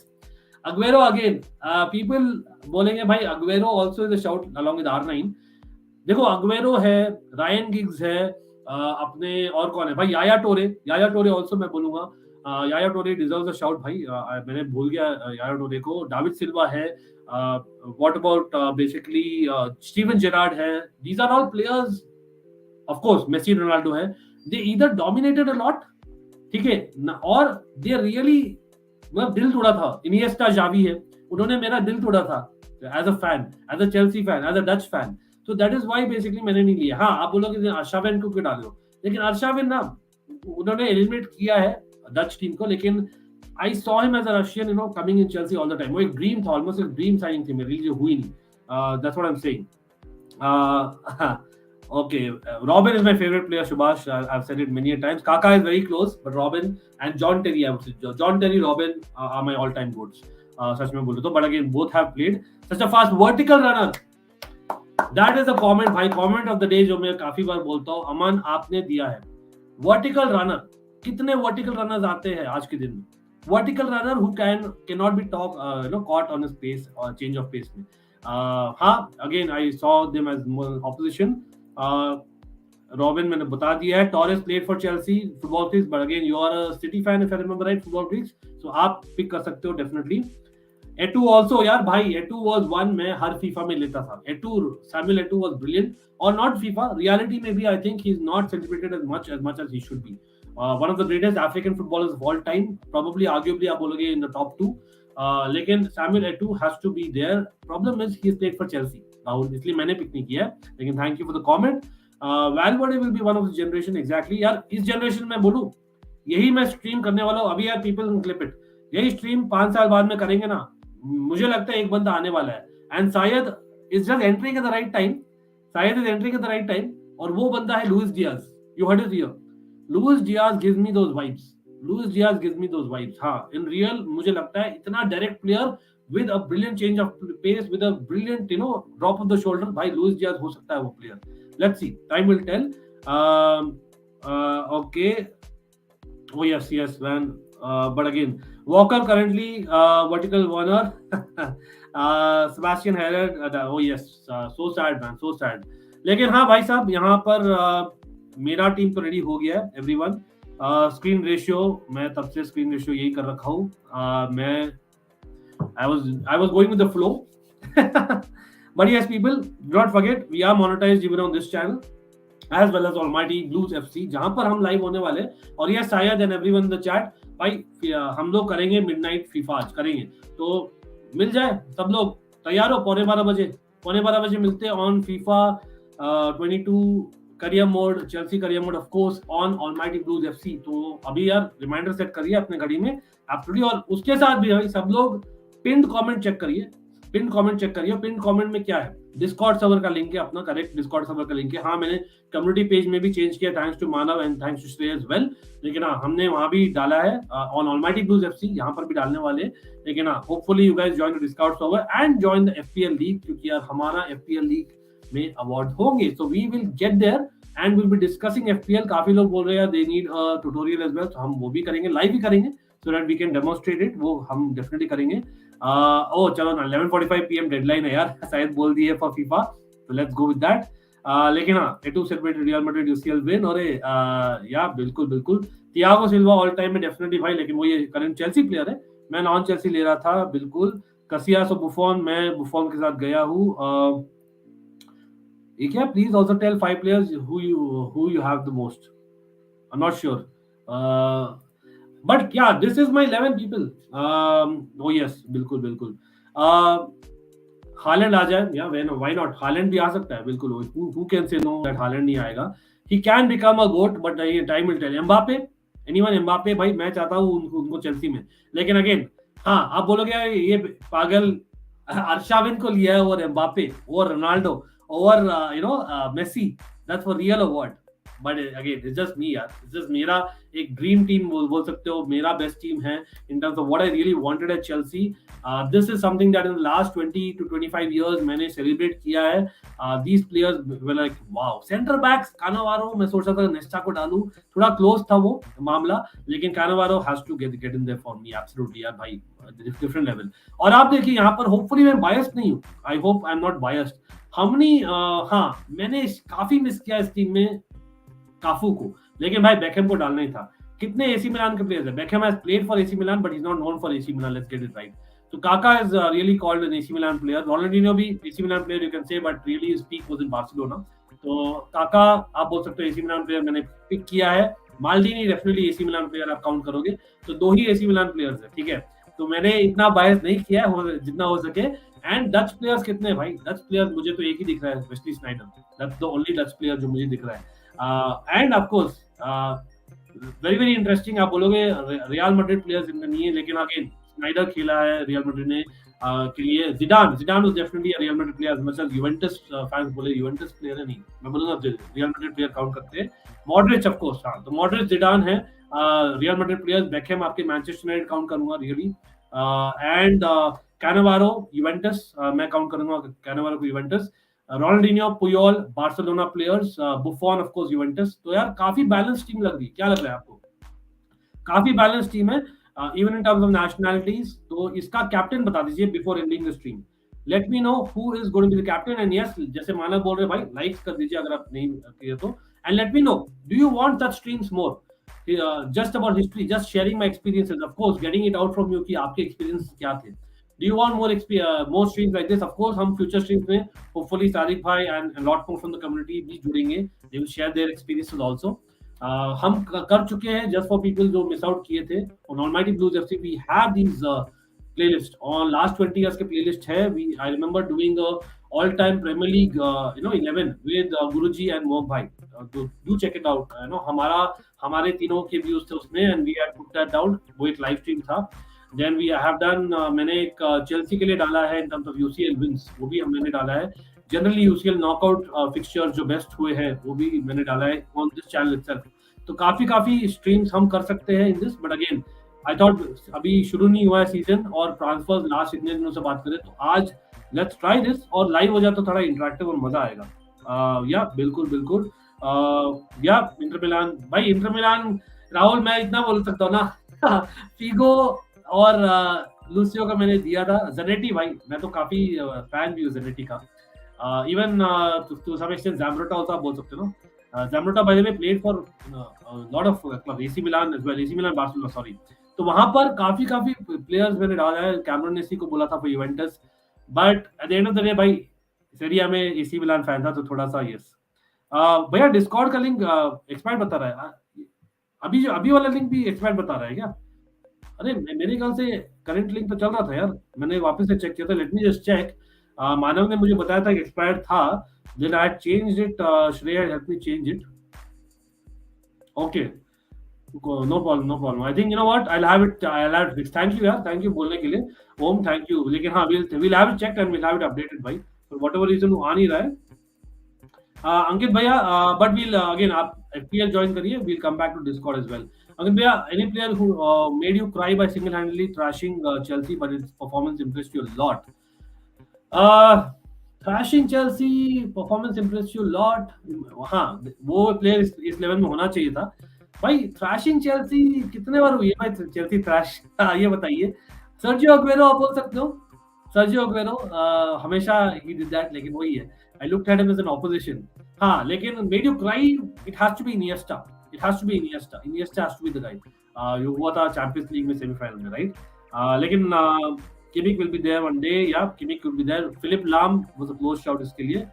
Aguero again. People बोलेंगे भाई Aguero also is a shout along with R9. देखो Aguero है, Ryan Giggs है, अपने और कौन है भाई, याया टोरे also मैं बोलूंगा. याया टोरे deserves a shout भाई. मैंने भूल गया याया टोरे को. David Silva है. What about basically Steven Gerrard है. These are all players. Of course, Messi, Ronaldo है. They either dominated a lot, ठीक है, और they really मतलब दिल तोड़ा था. Iniesta, Xavi है, उन्होंने मेरा दिल तोड़ा था as a fan, as a Chelsea fan, as a Dutch fan. So that is why basically मैंने नहीं लिया. हाँ, आप बोलोगे अर्शाविन को क्यों डालो, लेकिन अर्शाविन ना उन्होंने एलिमिनेट किया है डच टीम को, लेकिन I saw him as a Russian, coming in Chelsea all the time. वो एक ड्रीम था, ऑलमोस्ट एक ड्रीम साइनिंग थी मेरे लिए, जो हुई नहीं. That's what I'm saying. Okay, Robin is my favorite player, Subhash. I've said it many a times. Kaka is very close, but Robin and John Terry, I would say. John Terry, Robin are my all-time goats. सच में बोलूँ तो, but again, both have played. Such a fast vertical runner. That is a comment, भाई, comment of the day जो मैं काफी बार बोलता हूँ. अमन आपने दिया है. Vertical runner. कितने vertical runners आते हैं आज के दिन में? Vertical runner who cannot be caught on his pace or change of pace में. हाँ, again, I saw them as more opposition. Robin मैंने बता दिया है. Torres played for Chelsea football freaks, but again you are a City fan if I remember right, football freaks, so आप pick कर सकते हो definitely. Etu also यार भाई, Etu was one मैं हर FIFA में लेता था. Samuel Etu was brilliant, or not FIFA, reality में भी I think he's not celebrated as much as he should be. One of the greatest African footballers of all time, probably arguably आप बोलोगे in the top 2. लेकिन Samuel Etu has to be there. Problem is he played for Chelsea. Rahul, इसलिए मैंने pick नहीं किया, लेकिन thank you for the comment. Valverde will be one of the generation exactly. यार इस जनरेशन में बोलूं, यही मैं स्ट्रीम करने वाला हूँ अभी यार. People can clip it. यही स्ट्रीम 5 साल बाद में करेंगे ना, मुझे लगता है एक बंदा आने वाला है, एंड शायद is just entering at the right time. शायद is entering at the right time, और वो बंदा है Luis Diaz. You heard it here. Luis Diaz gives me those vibes. हाँ, इन रियल मुझे लगता है इतना direct player with a brilliant change of pace, with a brilliant drop of the shoulder, भाई लुइस डियाज हो सकता है वो player. Let's see, time will tell. Okay. Oh yes man. But again, Walker currently vertical runner. Sebastian Haller. Oh yes, so sad man, so sad. लेकिन हाँ भाई साहब, यहाँ पर मेरा टीम तो रेडी हो गया है everyone. स्क्रीन रेशियो, मैं तब से स्क्रीन रेशियो यही कर रखा हूँ. मैं I was going with the flow. But yes, people, do not forget, we are monetized even on this channel, as well as Almighty Blues FC, जहाँ पर हम लाइव होने वाले. और yes, Syed and everyone in the chat, भाई हम लोग करेंगे मिडनाइट फीफा आज करेंगे, तो मिल जाए सब लोग. तैयार हो? 12:15 बजे मिलते हैं on FIFA 22 career mode, Chelsea career mode, of course on almighty blues FC. तो अभी यार रिमाइंडर सेट करिए अपने घड़ी में एब्सोल्युटली. और उसके साथ भी भाई सब लोग पिन कमेंट चेक करिए. पिन कमेंट में क्या है? डिस्कॉर्ड सर्वर का लिंक है अपना, करेक्ट, डिस्कॉर्ड सर्वर का लिंक है. हाँ, मैंने कम्युनिटी पेज में भी चेंज किया, thanks to Manav and thanks to Shrey as well. लेकिन हाँ, हमने वहां भी डाला है ऑन ऑलमाइटी ब्लूज एफसी, यहाँ पर भी डालने वाले. लेकिन हाँ, hopefully you guys join the Discord server and join the FPL league, क्योंकि यार हमारा एफपीएल लीग में अवार्ड होंगे. So we will get there and will be discussing FPL. काफी लोग बोल रहे हैं they need a tutorial as well, तो हम वो भी करेंगे, लाइव भी करेंगे, so that we can demonstrate it. वो हम डेफिनेटली करेंगे. चलो ना, 11:45 PM डेडलाइन है यार, शायद बोल दी है फॉर फीफा, तो लेट्स गो विद दैट. लेकिन हाँ, to celebrated Real Madrid UCL win. और या बिल्कुल बिल्कुल थियागो सिल्वा ऑल टाइम में डेफिनेटली भाई, लेकिन वो ये करंट चेल्सी प्लेयर है, मैं नॉन चेल्सी ले रहा था बिल्कुल। कसियास और बुफॉन, मैं बुफॉन के साथ गया हूँ। एक है, please also tell 5 players who you have the most. I am not sure, but yeah this is my 11 people. Oh yes, बिल्कुल बिल्कुल। हालैंड आ जाए, या व्हाई नॉट, हालैंड भी आ सकता है बिल्कुल। Who can say no that Haaland नहीं आएगा। He can become a goat, but time will tell. Mbappe, anyone Mbappe भाई, मैं चाहता हूँ उनको चेल्सी में। लेकिन अगेन हाँ, आप बोलोगे ये पागल अरशाविन को लिया है और एम्बापे और रोनाल्डो और Messi, that's for real award. But again it's just me यार, इट्स जस्ट मेरा एक ड्रीम टीम बोल सकते हो, मेरा बेस्ट टीम है in terms of what I really wanted at Chelsea. This is something that in the last 20 to 25 years मैंने celebrate किया है। These players were like wow. Centre backs Cannavaro, मैं सोच रहा था नेस्टा को डालूं, थोड़ा क्लोज था वो मामला, लेकिन Cannavaro has to get in there for me absolutely यार भाई, डिफरेंट लेवल। और आप देखिए यहाँ पर, होपफुली मैं बायस्ड नहीं हूँ, I hope I am not biased. हमने हाँ, मैंने काफी मिस किया इस टीम में काफू को, लेकिन भाई बेकहम को डालना ही था। कितने एसी मिलान के प्लेयर्स हैं? Beckham has played for AC Milan but he is not known for AC Milan, let's get it right. So Kaka is really called an AC Milan player. Ronaldinho भी AC Milan player you can say, but really his peak was in Barcelona. तो Kaka आप बोल सकते हो AC Milan player मैंने pick किया है। माल्डीनी definitely AC Milan player आप काउंट करोगे तो 2 ही AC Milan players है, ठीक है। तो मैंने इतना बायस नहीं किया है, जितना हो सके। एंड डच प्लेयर्स कितने भाई? डच प्लेयर्स मुझे तो एक ही दिख रहा है, Wesley Snyder, that's the only Dutch player जो मुझे दिख रहा है। And of course very very interesting, आप बोलोगे रियल मैड्रिड प्लेयर्स इनमें नहीं है, लेकिन अगेन स्नाइडर खेला है रियल मैड्रिड ने के लिए। Zidane was definitely a real Madrid player, मतलब यूवेंटस फैंस बोले यूवेंटस प्लेयर है, नहीं मैं बोलूंगा रियल मैड्रिड प्लेयर काउंट करते हैं। मॉडरिच ऑफ कोर्स, हां, तो मॉडरिच, जिडान है रियल मैड्रिड प्लेयर्स। बेकहम आपके मैनचेस्टर यूनाइटेड काउंट करूंगा रियली। एंड कैनावारो यूवेंटस, मैं काउंट करूंगा कैनावारो को Juventus. Ronaldinho, Puyol Barcelona players, बुफॉन of course Juventus. तो यार काफी बैलेंस टीम लग रही है, क्या लग रहा है आपको? काफी बैलेंस टीम है, even in terms of nationalities. तो इसका कैप्टन बता दीजिए before ending the stream. Let me know who is going to be the captain. And yes, जैसे मानव बोल रहे भाई, लाइक्स कर दीजिए अगर आप नहीं किए तो। And let me no, do you want such streams more, just about history, just sharing my experiences, of course getting it out from you कि आपके एक्सपीरियंस क्या थे। Do you want more streams like this? Of course, हम future streams में hopefully Sadiq भाई and a lot more from the community भी जुड़ेंगे. They will share their experiences also. हम कर चुके हैं just for people जो miss out किए थे. On Almighty Blues FC we have these playlist. On last 20 years के playlist है. I remember doing a all-time Premier League 11 with Guruji and Moh bhai. Do check it out. हमारे तीनों के views थे उसमें and we had put that down. वो एक live stream था. Then we have done, मैंने एक चेल्सी के लिए डाला है in terms of UCL wins, वो भी मैंने डाला है। जनरली UCL नॉकआउट फिक्सचर जो बेस्ट हुए हैं वो भी मैंने डाला है on this channel itself। तो काफी स्ट्रीम्स हम कर सकते हैं in this, but again I thought अभी शुरू नहीं हुआ है सीजन और ट्रांसफर्स लास्ट इतने दिनों से बात करें तो आज लेट्स ट्राई दिस, और लाइव हो जाए तो थोड़ा इंटरेक्टिव और मजा आएगा। या बिल्कुल या इंटर मिलान भाई, इंटर मिलान राहुल, मैं इतना बोल सकता हूँ ना फीगो और लूसियो का मैंने दिया था। ज़नेटी भाई, मैं तो काफी फैन भी हूँ ज़नेटी का। Even to some extent Zambrotta also आप बोल सकते हो ना। Zambrotta by the way played for lot of club, AC Milan as well, AC Milan Barcelona sorry. तो वहां पर काफी प्लेयर्स मैंने डाला है। कैमरन नेसी को बोला था for Juventus, but at the end of the day भाई सीरिया में एसी मिलान फैन था तो थोड़ा सा यस। भैया डिस्कॉर्ड का लिंक एक्सपायर्ड बता रहा है अभी वाला लिंक भी एक्सपायर्ड बता रहा है क्या? अरे मेरे ख्याल से करंट लिंक तो चल रहा था यार, मैंने वापस से चेक किया था। Let me just check. Manav ने मुझे बताया था कि एक्सपायर्ड था, then I changed it. Shreya help me change it. Okay, no problem. I think you know what, I have it fix. Thank you यार, थैंक यू बोलने के लिए ओम, थैंक यू। लेकिन हाँ, we'll have it checked and we'll have it updated भाई, for whatever reason वो आ नहीं रहा है। अंकित भैया, बट वील अगेन आप FPL ज्वाइन करिए, we'll come back to Discord as well. Ankit bhaiya, any player who made you cry by single-handedly trashing Chelsea, but its performance impressed you a lot? Trashing Chelsea, performance impressed you a lot. हाँ, वो player इस level में होना चाहिए था भाई। Trashing Chelsea कितने बार हुई है भाई Chelsea trash? ये बताइए। सर्जियो अग्वेरो आप बोल सकते हो, सर्जियो अग्वेरो हमेशा he did that, लेकिन वही है, I looked at him as an opposition. हाँ, लेकिन made you cry, it has to be Iniesta. It has to be Iniesta. Iniesta has to be the guy. ये हुआ था Champions League में semifinal में, राइट? लेकिन Kimmich will be there one day. Yeah, Kimmich will be there. Philipp Lahm was a close shout इसके लिए.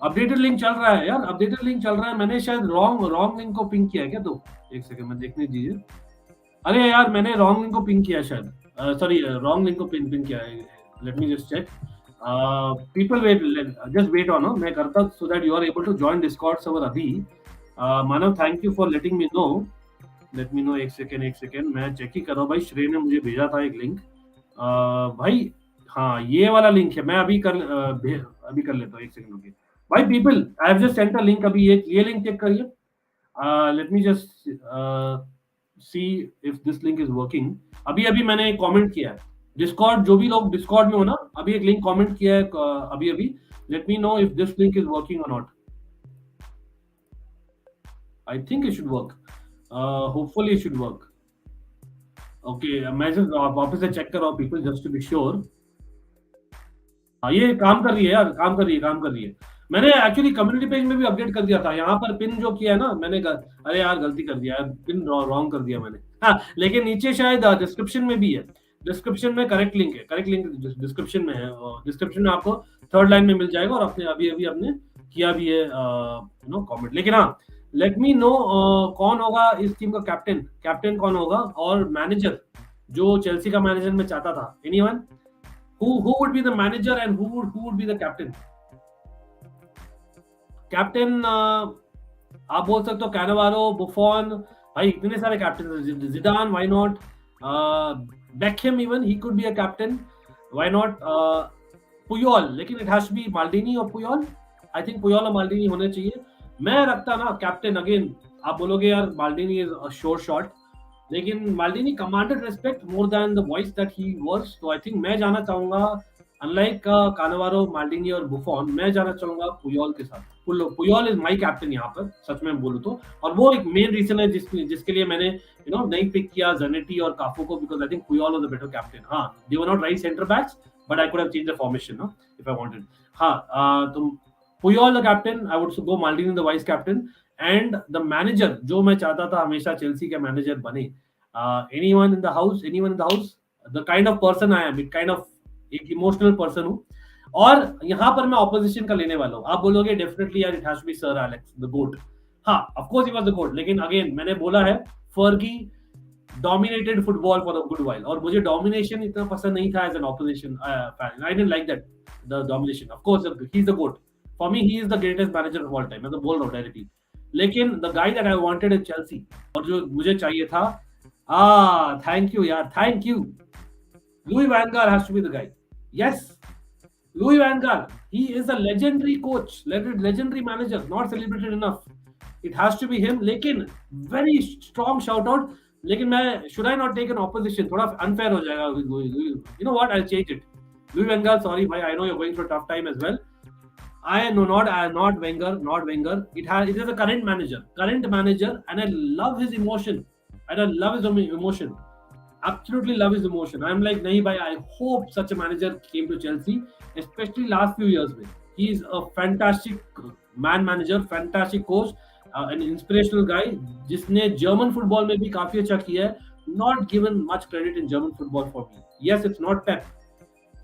Updated link चल रहा है यार, अपडेटेड लिंक चल रहा है. मैंने शायद रॉन्ग लिंक को पिंग किया है क्या? तो एक सेकंड में देखने दीजिए. अरे यार, मैंने रॉन्ग लिंक को पिंग किया शायद. सॉरी, रॉन्ग लिंक को पिंग किया है. Let me just check. People wait, just wait on. मैं करता so that you are able to join Discord server अभी. मानव, thank you for letting me know. Let me know. एक second मैं check ही कर रहा हूँ भाई. श्रेय ने मुझे भेजा था एक लिंक. भाई हाँ, ये वाला लिंक है. मैं अभी कर लेता हूँ. एक सेकेंड रुकिए भाई. People, I have just sent a link. अभी ये लिंक चेक करिए. Late me just see if this link is working. अभी मैंने एक कमेंट किया है. डिस्कॉर्ड, जो भी लोग डिस्कॉर्ड में हो ना, अभी एक लिंक कमेंट किया है अभी. Let me know if this link is working और not. I think it should work. Hopefully it should work. Okay, मैं जस्ट वापस से चेक कर रहा हूँ people, just to be sure. ये काम कर रही है यार, काम कर रही है. मैंने एक्चुअली कम्युनिटी पेज में भी अपडेट कर दिया था. यहाँ पर पिन जो किया है ना मैंने, अरे यार गलती कर दिया यार, पिन रॉन्ग कर दिया मैंने. हाँ, लेकिन नीचे शायद डिस्क्रिप्शन में भी है. डिस्क्रिप्शन में करेक्ट लिंक डिस्क्रिप्शन में है. डिस्क्रिप्शन में आपको थर्ड लाइन में मिल जाएगा. और अपने अभी आपने किया भी है कमेंट. लेकिन हाँ, लेट मी नो कौन होगा इस टीम का कैप्टन कौन होगा, और मैनेजर जो चेल्सी का मैनेजर मैं चाहता था. Anyone who would be the manager and who would be the captain? Captain आप बोल सकते हो कैनावारो, बुफॉन. भाई इतने सारे कैप्टन हैं. Zidane, why not? Beckham, even he could be a captain. Why not? Puyol. लेकिन इट हैज टू बी माल्डिनी और पुयोल. आई थिंक पुयोल और माल्डिनी होने चाहिए. मैं रखता ना कैप्टन. अगेन आप बोलोगे यार Maldini is a sure shot, लेकिन Maldini commanded respect more than the voice that he was. तो आई थिंक मैं जाना चाहूंगा, अनलाइक कानावारो, माल्डिनी और बुफॉन, मैं जाना चाहूंगा पुयोल के साथ. पुयोल इज माय कैप्टन यहाँ पर, सच में बोलूं तो. और वो एक मेन रीजन है जिसके लिए मैंने नहीं पिक किया जनेटी और काफू को, because I think Puyol was a better captain. हाँ, they were not right centre backs, but I could have changed the formation if I wanted. हाँ, तो Puyol the captain, I would go Maldini the vice captain. And the manager जो मैं चाहता था हमेशा Chelsea के manager बने, anyone in the house, the kind of person I am, kind of एक इमोशनल पर्सन हूँ. और यहाँ पर मैं ऑपोजिशन का लेने वाला हूँ. आप बोलोगे डेफिनेटली यार it has to be Sir Alex the GOAT. हाँ, of course he was the GOAT, लेकिन अगेन मैंने बोला है Fergie dominated football for a good while, और मुझे डोमिनेशन इतना पसंद नहीं था as an opposition fan. I didn't like that the domination. Of course he is the GOAT for me. He is the greatest manager of all time. मैं तो बोल रहा हूँ डायरेक्टली. लेकिन the guy that I wanted in Chelsea, और जो मुझे चाहिए था, thank you yaar, thank you. Louis van Gaal has to be the guy. Yes, Louis van Gaal, he is a legendary coach, legendary manager, not celebrated enough. It has to be him. लेकिन very strong shout out. लेकिन मैं should I not take an opposition? थोड़ा unfair हो जाएगा. You know what, I'll change it. Louis van Gaal, sorry bhai, I know you're going through a tough time as well. Not Wenger. It is a current manager, and I love his emotion. And I love his emotion. Absolutely love his emotion. I'm like, nahi bhai, I hope such a manager came to Chelsea, especially last few years में. He is a fantastic manager, fantastic coach, an inspirational guy, जिसने German football में भी काफी अच्छा किया है. Not given much credit in German football for me. Yes, it's not Pep.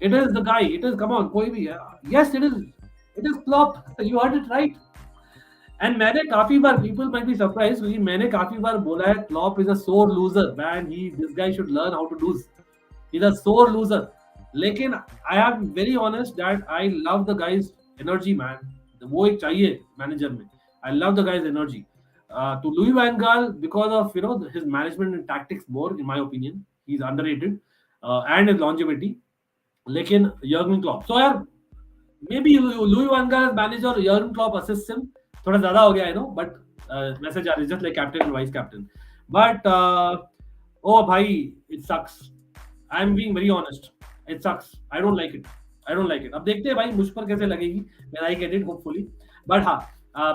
It is the guy. It is, come on, कोई भी. Yes, it is Klopp. You heard it right. And मैंने काफी बार, पीपल माइट बी सरप्राइज, क्योंकि मैंने काफी बार बोला है Klopp is a sore loser man. This guy should learn how to lose. He is a sore loser. लेकिन I am very honest that I love the guy's energy man. वो एक चाहिए manager में. I love the guy's energy. To Louis van Gaal because of his management and tactics more, in my opinion he is underrated and his longevity. लेकिन Jurgen Klopp, so यार maybe Louis van गाल manager, Jurgen Klopp assist him. थोड़ा ज्यादा हो गया, I know, but message आ रही है just like captain and vice captain. But oh भाई, it sucks. I am being very honest, it sucks. I don't like it. अब देखते हैं भाई मुझ पर कैसे लगेगी. When I get it hopefully. But हाँ,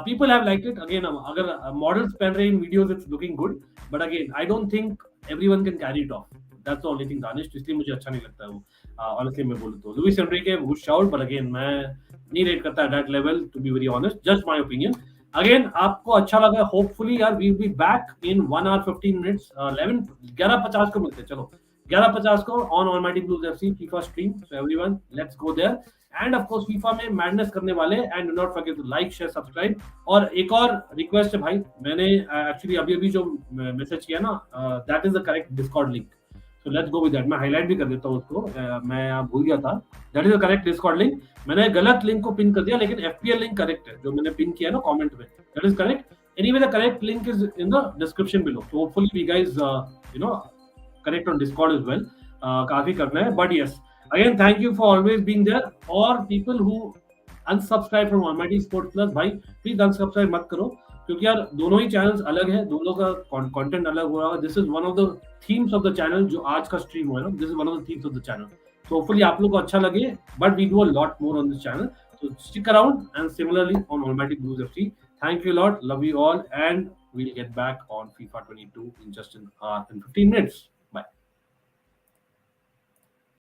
people have liked it. Again अगर मॉडल्स पहन रहे in videos, it's looking good, but again I don't think everyone can carry it of. That's the only thing Danish, इसलिए मुझे अच्छा नहीं लगता है वो. ऑनेस्टली मैं बोलूं तो Luis Enrique good shout, but again मैं नहीं रेट करता है that level, to be very honest, just my opinion. Again आपको अच्छा लगा, होपफुली यार we will be back in 1 hour 15 minutes, 11:50 को मिलते हैं, चलो 11:50 को on almighty blues FC FIFA stream, so everyone let's go there. And of course FIFA में मैडनेस करने वाले, and do not forget to like share subscribe. और एक और रिक्वेस्ट है भाई, मैंने एक्चुअली अभी जो मैसेज किया ना, that is the correct Discord link, so let's go with that. मैं हाईलाइट भी कर देता हूँ उसको, मैं भूल गया था, that is the correct Discord link. मैंने गलत लिंक को पिन कर दिया, लेकिन एफपीएल लिंक करेक्ट है जो मैंने पिन किया ना कमेंट में, that is correct. Anyway the correct link is in the description below, so hopefully we guys you know correct on Discord as well. काफी करना है, but yes again thank you for always being there. और people who unsubscribe from Almighty sports Plus, भाई please unsubscribe मत करो, क्योंकि यार दोनों ही चैनल्स अलग है, दोनों का कंटेंट अलग हो रहा है। This is one of the themes of the channel, जो आज का स्ट्रीम हुआ है ना, this is one of the themes of the channel. So hopefully आप लोग को अच्छा लगे, but we do a lot more on this channel. So stick around, and similarly on Almighty Blues FC. Thank you a lot, love you all, and we'll get back on FIFA 22 in just an hour and 15 minutes.